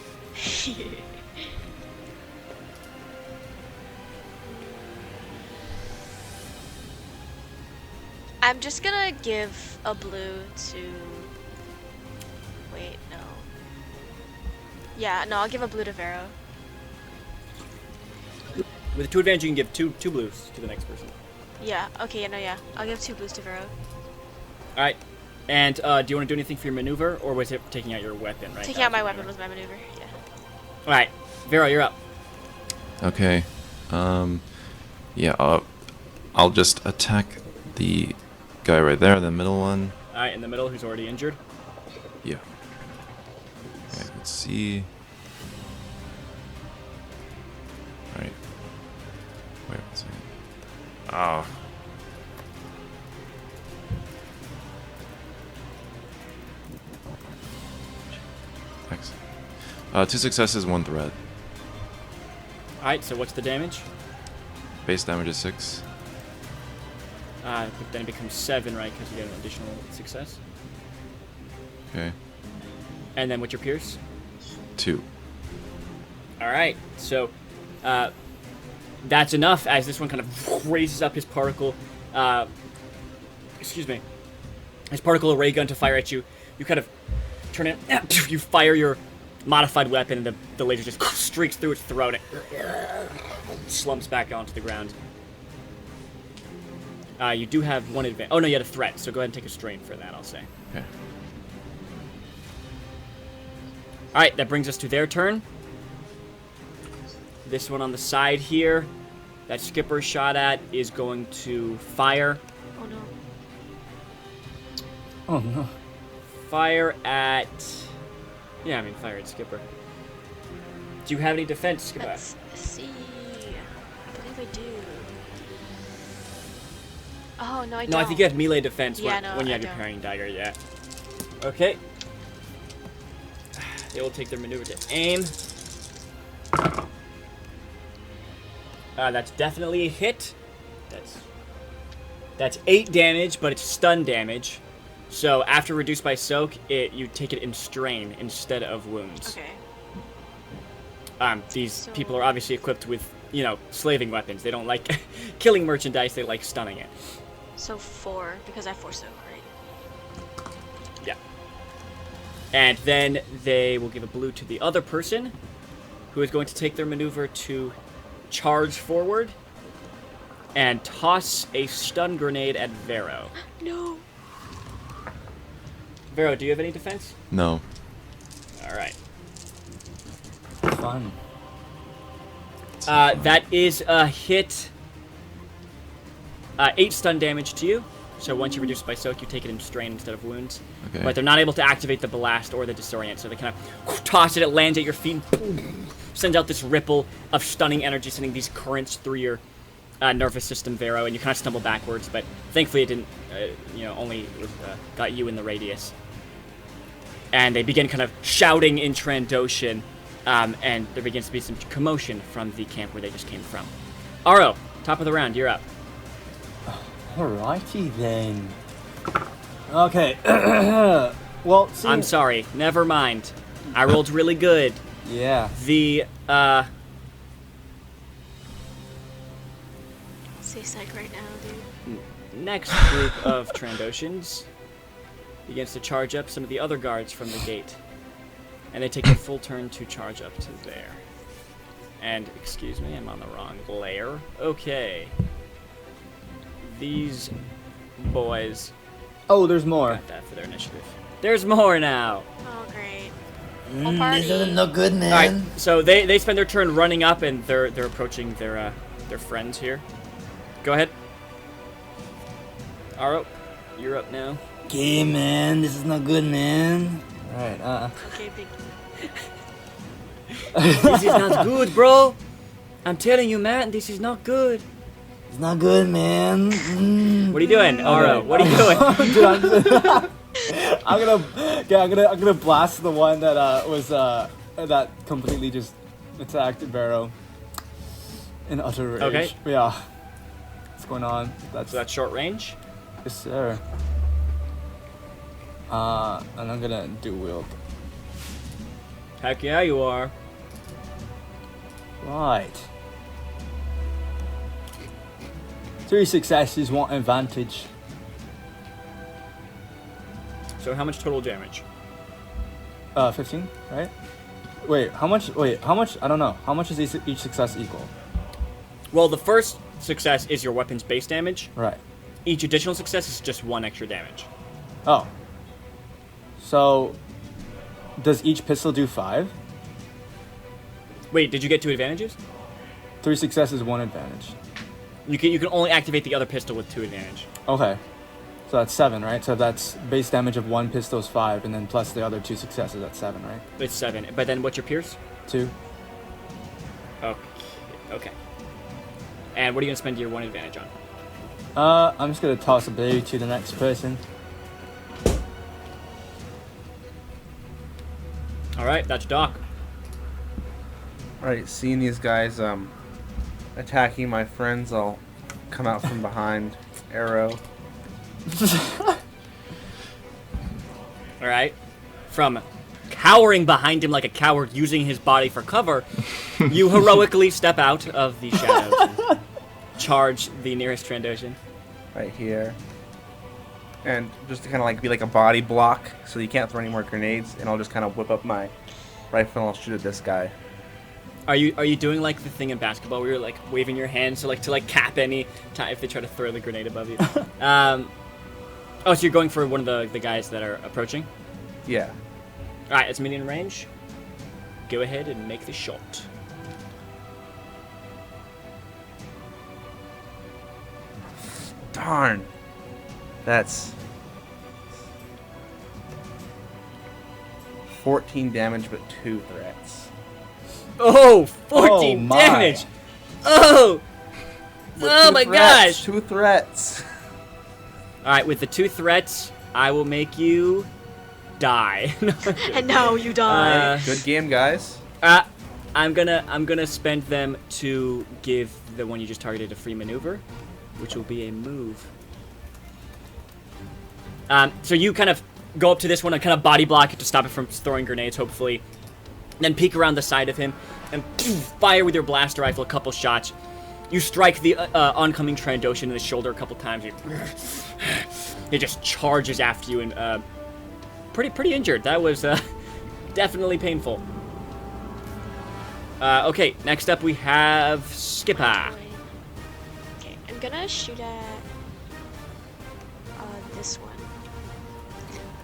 I'm just gonna give a blue to... Wait, no. Yeah, no, I'll give a blue to Vero. With 2 advantage, you can give two blues to the next person. Yeah, okay, yeah, no, yeah. I'll give 2 blues to Vero. Alright, and do you want to do anything for your maneuver, or was it taking out your weapon, right? Taking out my weapon was my maneuver, yeah. Alright, Vero, you're up. Okay. Yeah, I'll just attack the guy right there, the middle one. Alright, in the middle, who's already injured. Yeah. Okay, let's see. Alright. Wait a second. Oh. Thanks. 2 successes, 1 threat. Alright, so what's the damage? Base damage is 6. But then it becomes 7, right, because you get an additional success. Okay. And then what's your pierce? 2. Alright, so that's enough as this one kind of raises up his particle, excuse me, his particle ray gun to fire at you. You kind of turn it, you fire your modified weapon, and the laser just streaks through its throat and slumps back onto the ground. You do have 1 advantage. Oh no, you had a threat, so go ahead and take a strain for that, I'll say. Okay. Alright, that brings us to their turn. This one on the side here, that Skipper shot at, is going to fire. Oh no. Oh no. Fire at... Yeah, I mean, fire at Skipper. Do you have any defense, Skipper? Let's see. I believe I do. Oh, no, I don't. No, I think you have melee defense Yeah, when, no, when you I have your don't. parrying dagger, yeah. Okay. They will take their maneuver to aim. That's definitely a hit. That's 8 damage, but it's stun damage. So after reduced by soak, you take it in strain instead of wounds. Okay. These people are obviously equipped with, you know, slaving weapons. They don't like killing merchandise, they like stunning it. So 4, because I have 4 soak, right? Yeah. And then they will give a blue to the other person, who is going to take their maneuver to charge forward and toss a stun grenade at Vero. No. Vero, do you have any defense? No. Alright. Fun. That is a hit. 8 stun damage to you. So once you reduce it by soak, you take it in strain instead of wounds. Okay. But they're not able to activate the blast or the disorient, so they kind of toss it, it lands at your feet, sends out this ripple of stunning energy, sending these currents through your nervous system, Vero, and you kind of stumble backwards, but thankfully it didn't, only got you in the radius. And they begin kind of shouting in Trandoshan, and there begins to be some commotion from the camp where they just came from. Aro, top of the round, you're up. Alrighty then. Okay. Well, see. I'm sorry, never mind. I rolled really good. Yeah. The, Stay psych right now, dude. next group of Trandoshans begins to charge up some of the other guards from the gate. And they take a full turn to charge up to there. And, excuse me, I'm on the wrong layer. Okay. These boys Oh, there's more. got that for their initiative. There's more now! Oh, great. This doesn't look good, man. Alright, so they spend their turn running up, and they're approaching their friends here. Go ahead. Aro, you're up now. Okay, man, this is not good, man. Alright, Okay, big. This is not good, bro! I'm telling you, man, this is not good. It's not good, man. What are you doing, Aro? What are you doing? Dude, I'm gonna blast the one that that completely just attacked Barrow in utter rage. Okay. Yeah. What's going on? That's So that's short range. yes, sir. And I'm gonna do wield. Heck yeah, you are. Right. 3 successes, 1 advantage. So how much total damage? 15, right? Wait, how much? I don't know. How much is each success equal? Well, the first success is your weapon's base damage. Right. Each additional success is just 1 extra damage. Oh. So, does each pistol do 5? Wait, did you get 2 advantages? 3 successes, 1 advantage. You can only activate the other pistol with 2 advantage. Okay. So that's 7, right? So that's base damage of 1 pistol is 5, and then plus the other 2 successes, that's 7, right? It's 7. But then what's your pierce? 2. Okay. And what are you gonna spend your 1 advantage on? I'm just gonna toss a blue to the next person. Alright, that's Doc. Alright, seeing these guys attacking my friends, I'll come out from behind, arrow. Alright. From cowering behind him like a coward using his body for cover, you heroically step out of the shadows and charge the nearest Trandoshan. Right here. And just to kind of like be like a body block so you can't throw any more grenades, and I'll just kind of whip up my rifle and I'll shoot at this guy. Are you doing like the thing in basketball where you're like waving your hands to cap any time if they try to throw the grenade above you? Oh, so you're going for one of the guys that are approaching? Yeah. Alright, it's medium range. Go ahead and make the shot. Darn. That's 14 damage, but 2 threats. Oh, 14 Oh, my. damage! Oh! With Oh 2 my threats, gosh! 2 threats. Alright, with the 2 threats, I will make you die. No, I'm kidding. And now you die. Good game, guys. I'm gonna spend them to give the one you just targeted a free maneuver, which will be a move. So you kind of go up to this one and kind of body block it to stop it from throwing grenades, hopefully. Then peek around the side of him and fire with your blaster rifle a couple shots. You strike the oncoming Trandoshan in the shoulder a couple times. It just charges after you and pretty injured. That was definitely painful. Okay, next up we have Skipper. Okay, I'm gonna shoot at this one.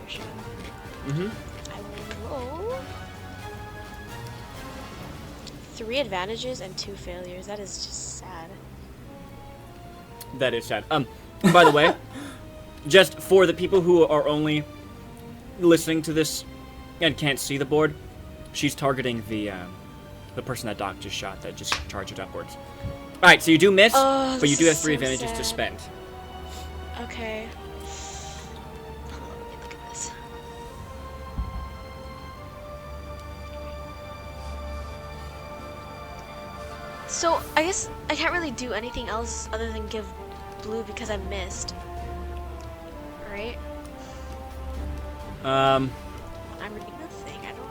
For sure. I will roll 3 advantages and 2 failures. That is just sad. That is sad. By the way, just for the people who are only listening to this and can't see the board, she's targeting the person that Doc just shot that just charged it upwards. Alright, so you do miss, Oh, but you do have 3 so advantages to sad. spend. Okay. Hold on, let me look at this. So, I guess I can't really do anything else other than give blue because I missed. Right? I'm reading the thing, I don't...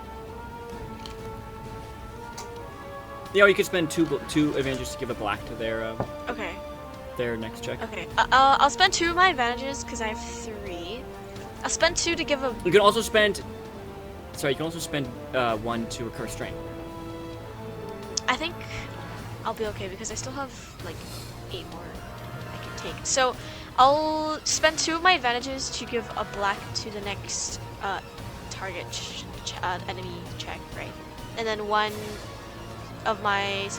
Yeah, or you could spend two advantages to give a black to Okay, their next check. okay. I'll spend 2 of my advantages because I have 3. I'll spend 2 to give a. You can also spend. Sorry, you can also spend 1 to recur strain. I think I'll be okay because I still have like 8 more I can take. So I'll spend 2 of my advantages to give a black to the next target enemy check, right? And then 1 of my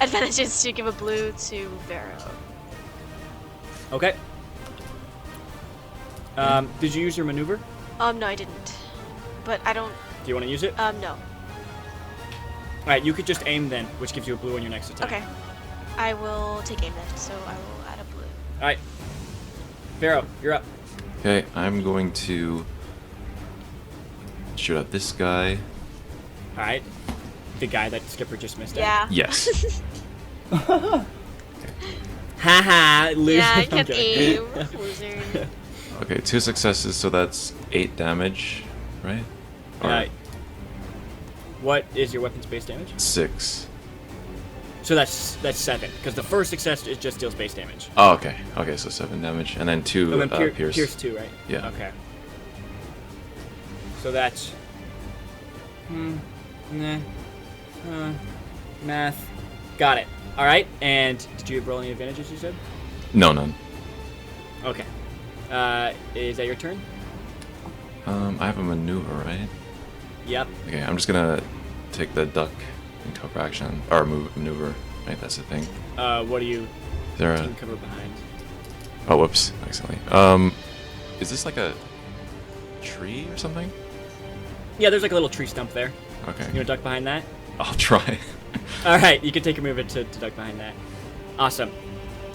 advantages to give a blue to Vero. Okay. Did you use your maneuver? No, I didn't. But I don't. Do you want to use it? No. Alright, you could just aim then, which gives you a blue on your next attack. Okay. I will take aim then, so I will add a blue. Alright. Vero, you're up. Okay, I'm going to shoot at this guy. Alright. The guy that Skipper just missed at. Yeah. Yes. Haha, loser. Yeah, I can Okay. aim. Loser. Okay, 2 successes, so that's 8 damage, right? Alright. What is your weapon's base damage? 6. So that's 7, because the first success is just deals base damage. Oh, okay. Okay, so 7 damage, and then 2 And then pierce. pierce 2, right? Yeah. Okay. So that's. Math. Got it. All right. And did you roll any advantages? You said. No, none. Okay. Is that your turn? I have a maneuver, right? Yep. Okay, I'm just gonna take the duck and cover action, or maneuver. Right, that's the thing. What do you? Is there Can a? cover behind. Oh, whoops, accidentally. Is this like a tree or something? Yeah, there's like a little tree stump there. Okay. You want to duck behind that? I'll try. All right. You can take a move to duck behind that. Awesome.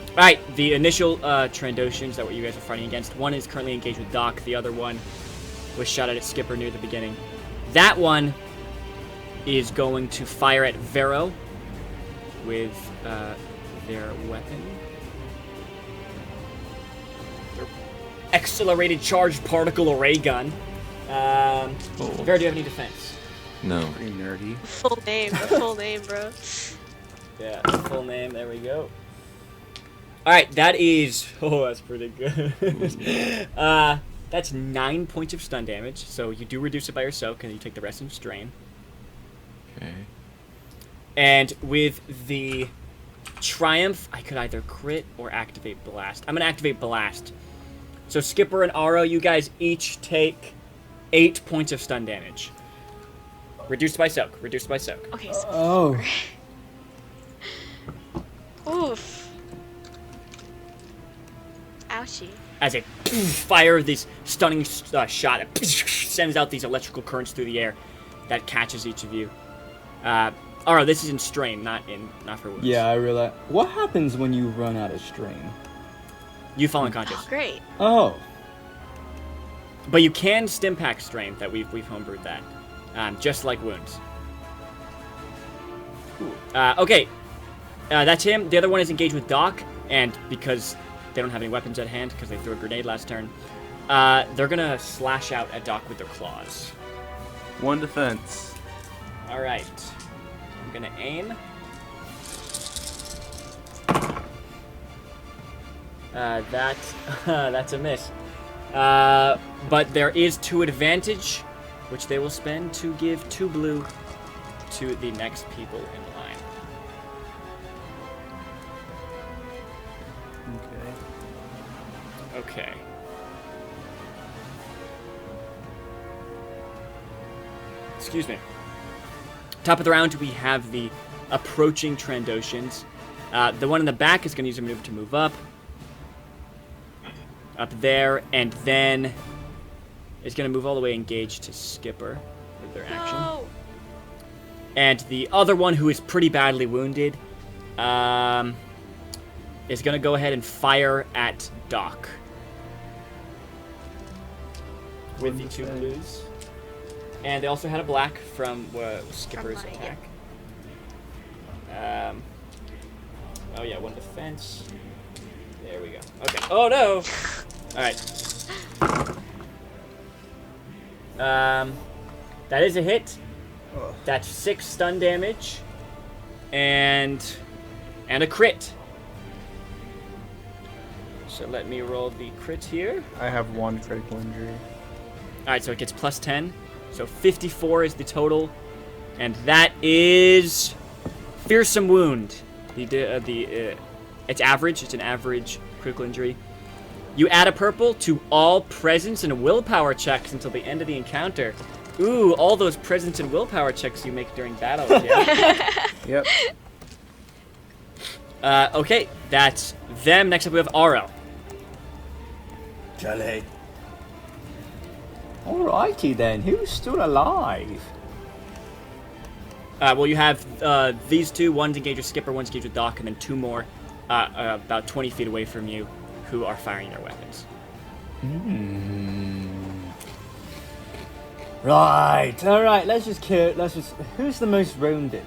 All right. The initial Trandoshans that what you guys are fighting against. One is currently engaged with Doc. The other one was shot at Skipper near the beginning. That one is going to fire at Vero with their weapon. Their accelerated charged particle array gun. Vero, do you have any defense? No. Pretty nerdy. Full name, bro. Yeah, full name. There we go. All right, that is. Oh, that's pretty good. That's 9 points of stun damage. So you do reduce it by your soak, and you take the rest in strain. Okay. And with the triumph, I could either crit or activate blast. I'm gonna activate blast. So Skipper and Aro, you guys each take 8 points of stun damage. Reduced by soak. Reduced by soak. Okay, so Oh. oof. Ouchie. As it fire this stunning shot, it sends out these electrical currents through the air that catches each of you. Aro, this is in strain, not for wounds. Yeah, I realize. What happens when you run out of strain? You fall unconscious. Oh, great. Oh. But you can stim pack strain. That we've homebrewed that, just like wounds. Okay, that's him. The other one is engaged with Doc, and because they don't have any weapons at hand because they threw a grenade last turn, they're gonna slash out at Doc with their claws. 1 defense. All right, I'm gonna aim. That's a miss. But there is 2 advantage, which they will spend to give 2 blue to the next people in line. Okay. Okay. Excuse me. Top of the round, we have the approaching Trandoshans. The one in the back is going to use a move to move up there, and then is going to move all the way engaged to Skipper with their action. No. And the other one, who is pretty badly wounded, is going to go ahead and fire at Doc with the 2 blues. And they also had a black from Skipper's From mine, attack. Oh yeah, 1 defense. There we go. Okay. Oh no! Alright. That is a hit. That's 6 stun damage. And a crit. So let me roll the crit here. I have 1 critical injury. All right, so it gets plus 10. So 54 is the total, and that is fearsome wound. It's average. It's an average critical injury. You add a purple to all presence and willpower checks until the end of the encounter. Ooh, all those presence and willpower checks you make during battle. Yeah. Yep. Okay, that's them. Next up, we have Aurel. Jolly. Alrighty then, who's still alive? Well, you have these two. One's engaged with Skipper, one's engaged with Doc, and then two more about 20 feet away from you who are firing their weapons. Right, alright, let's just who's the most wounded?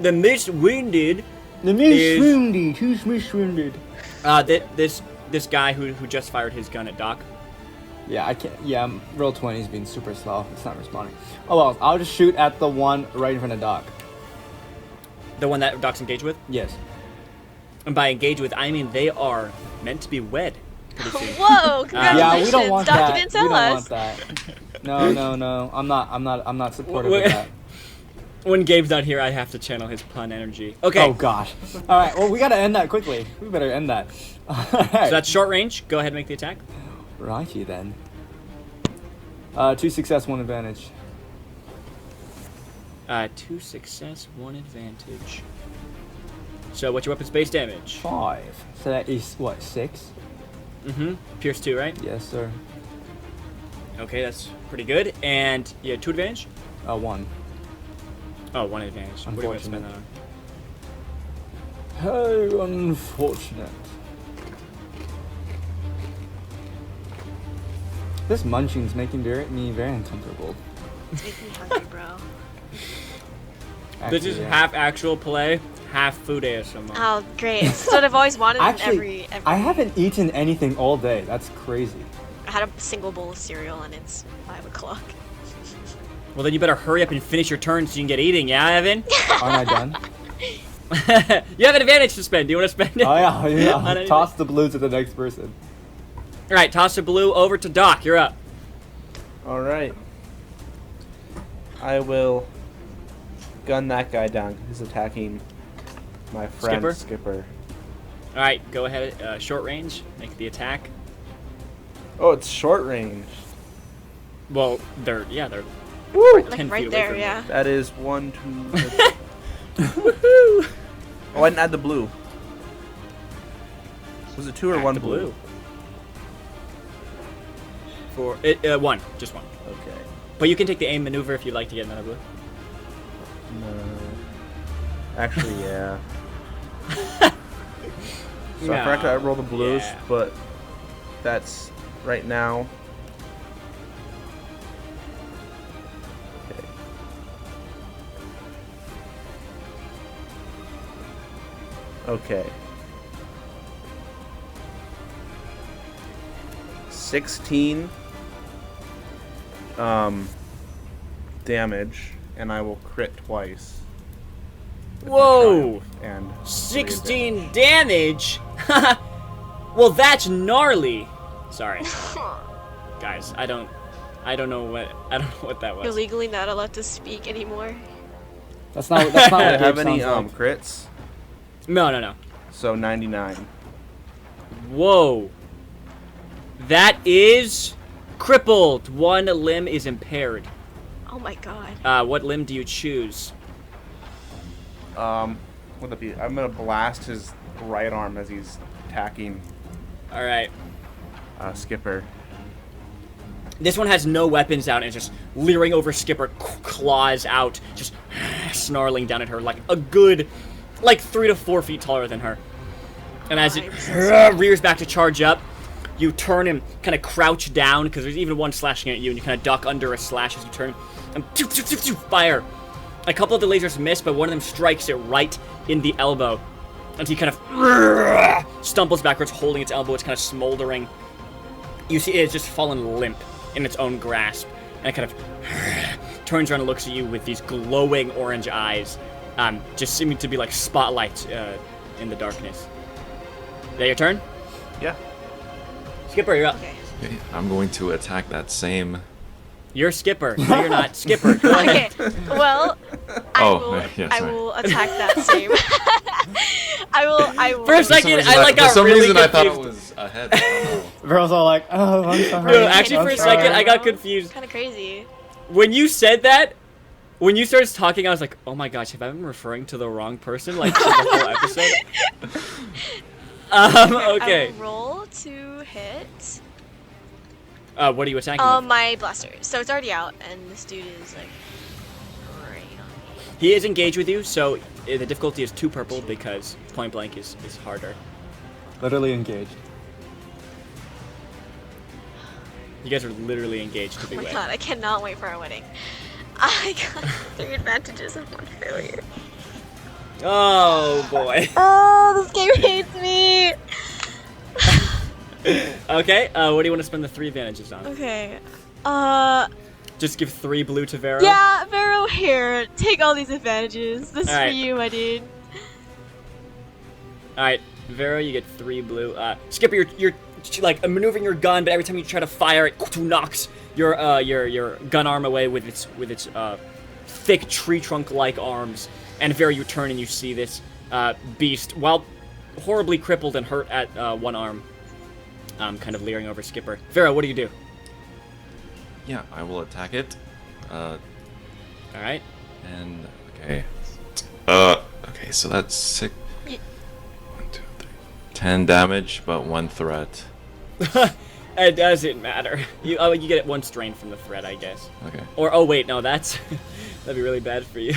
The most wounded The most is- wounded, who's most wounded? this guy who just fired his gun at Doc. Yeah, I can't, roll 20 is being super slow, it's not responding. Oh well, I'll just shoot at the one right in front of Doc. The one that Doc's engaged with? Yes. And by engaged with, I mean they are meant to be wed. pretty soon. Whoa! Congratulations, Yeah, we don't want Doc, that. you didn't We tell don't us. want that. No. I'm not supportive of that. When Gabe's not here, I have to channel his pun energy. Okay, Oh gosh. Alright, well we gotta end that quickly. We better end that. Alright. so that's short range. Go ahead and make the attack. Righty then. 2 success, 1 advantage. 2 success, 1 advantage. So what's your weapon's base damage? 5. So that is what, 6? Mm-hmm. Pierce 2, right? Yes, sir. Okay, that's pretty good. And you had 2 advantage? 1. Oh, 1 advantage. What do you want to spend that on? How unfortunate. This munching's making me very uncomfortable. It's making me hungry, bro. This is Actually, yeah. half actual play, half food ASMR. Oh, great. It's what I've always wanted Actually, in every... I haven't eaten anything all day. That's crazy. I had a single bowl of cereal and it's 5 o'clock. Well, then you better hurry up and finish your turn so you can get eating, yeah, Evan? Aren't I done? You have an advantage to spend. Do you want to spend it? Oh yeah, On yeah. anything? Toss the blue to the next person. All right, toss a blue over to Doc. You're up. All right. I will gun that guy down. He's attacking my friend Skipper. All right, go ahead. Short range. Make the attack. Oh, it's short range. Well, they're Woo! 10 Like feet right away there, from yeah. That is 1, 2. Woohoo! Oh, I didn't add the blue. Was it 2 or Act 1 the blue? For it, 1, just 1. Okay. But you can take the aim maneuver if you'd like to get another blue. No. Actually, yeah. So I forgot to roll the blues, Yeah. but that's right now. Okay. 16 damage, and I will crit twice. with my Whoa! triumph And 16 damage? Well, that's gnarly. Sorry. Guys, I don't know what that You're was. legally not allowed to speak anymore. That's not. Do That's not I what have Gabe any sounds like. crits? No. So 99. Whoa. That is crippled. 1 limb is impaired. Oh my god. What limb do you choose? What would that be? I'm gonna blast his right arm as he's attacking All right. Skipper. This one has no weapons out and is just leering over Skipper, claws out, just snarling down at her like a good, 3 to 4 feet taller than her. And as it rears back to charge up, you turn and kind of crouch down because there's even one slashing at you, and you kind of duck under a slash as you turn and fire. A couple of the lasers miss, but one of them strikes it right in the elbow. And he kind of stumbles backwards, holding its elbow. It's kind of smoldering. You see it's just fallen limp in its own grasp. And it kind of turns around and looks at you with these glowing orange eyes. Just seeming to be like spotlights in the darkness. that your turn? Yeah. Skipper, you're up. Okay. Okay, I'm going to attack that same. You're Skipper. No, you're not. Skipper, go ahead. Okay. Well, Yeah, I sorry. will attack that same. I will. For a second, I like For got some really reason, I confused. thought it was ahead. I don't know. Vero's all like, oh, I'm sorry. No, actually, for a I'm second, sorry. I got confused. Kind of crazy. When you said that, when you started talking, I was like, oh my gosh, have I been referring to the wrong person, like, for the whole episode? Okay. I will roll to hit. What are you attacking with? My blaster. So it's already out, and this dude is like right on me. He is engaged with you, so the difficulty is 2 purple because point blank is harder. Literally engaged. You guys are literally engaged to be Oh my wed. god, I cannot wait for our wedding. I got 3 advantages and 1 failure. Oh boy. Oh, this game hates me. Okay, what do you want to spend the 3 advantages on? Okay. Just give 3 blue to Vero? Yeah, Vero, here. Take all these advantages. This is Alright. for you, my dude. Alright, Vero, you get 3 blue. Skipper, you're like maneuvering your gun, but every time you try to fire, it knocks your gun arm away with its thick tree trunk-like arms. And Vero, you turn and you see this beast, while horribly crippled and hurt at 1 arm, kind of leering over Skipper. Vero, what do you do? Yeah, I will attack it. All right. And okay. Okay, so that's 6. 1, 2, 3. 10 damage, but 1 threat. It doesn't matter. You get 1 strain from the threat, I guess. Okay. Or oh wait, no, that'd be really bad for you.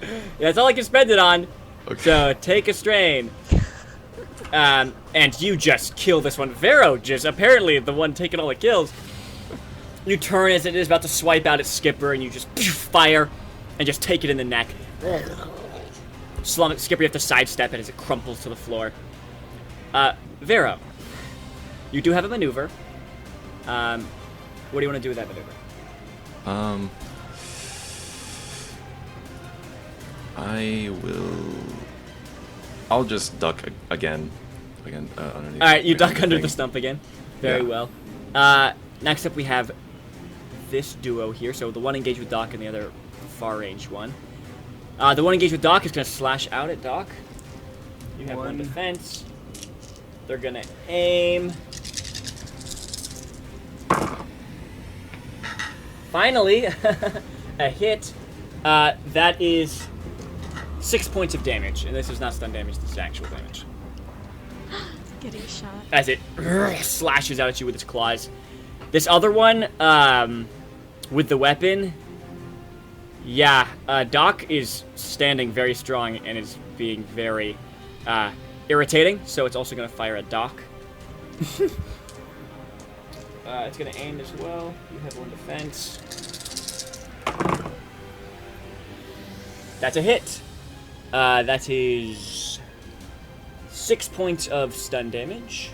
Yeah, that's all I can spend it on. Okay. So take a strain. And you just kill this one. Vero just apparently the one taking all the kills. You turn as it is about to swipe out its Skipper, and you just fire and just take it in the neck. Skipper, you have to sidestep it as it crumples to the floor. Vero, you do have a maneuver. What do you want to do with that maneuver? I'll just duck again. Underneath. All right, you duck the under thing. the stump again. Very well. Next up, we have this duo here. So the one engaged with Doc and the other far-range one. The one engaged with Doc is going to slash out at Doc. You have 1 defense. They're going to aim. Finally, a hit. That is 6 points of damage. And this is not stun damage, this is actual damage. Getting shot. As it slashes out at you with its claws. This other one, with the weapon, yeah, Doc is standing very strong and is being very irritating, so it's also going to fire at Doc. It's going to aim as well. You have 1 defense. That's a hit. That is 6 points of stun damage.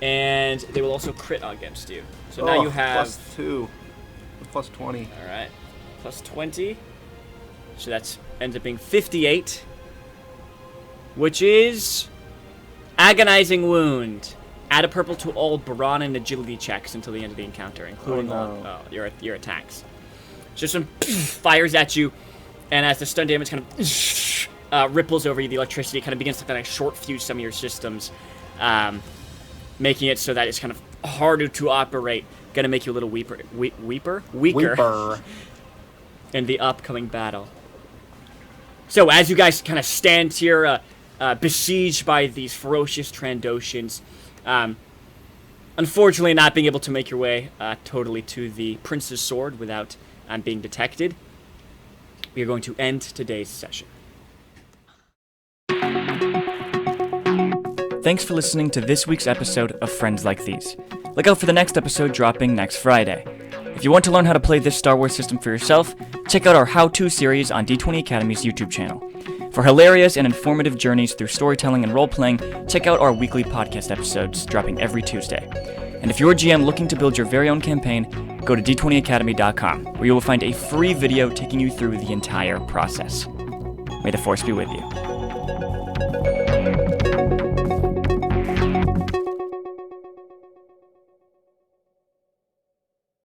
And they will also crit against you. So now you have... +2. Plus 20. Alright. Plus 20. So that ends up being 58. Which is... Agonizing Wound. Add a purple to all brawn and agility checks until the end of the encounter, including all your attacks. Just some fires at you, and as the stun damage kind of ripples over you, the electricity kind of begins to kind of short fuse some of your systems, making it so that it's kind of harder to operate. Gonna make you a little weaker in the upcoming battle. So as you guys kind of stand here, besieged by these ferocious Trandoshans, unfortunately not being able to make your way totally to the Prince's Sword without being detected, we are going to end today's session. Thanks for listening to this week's episode of Friends Like These. Look out for the next episode dropping next Friday. If you want to learn how to play this Star Wars system for yourself, check out our how-to series on D20 Academy's YouTube channel. For hilarious and informative journeys through storytelling and role-playing, check out our weekly podcast episodes dropping every Tuesday. And if you're a GM looking to build your very own campaign, go to d20academy.com, where you will find a free video taking you through the entire process. May the Force be with you.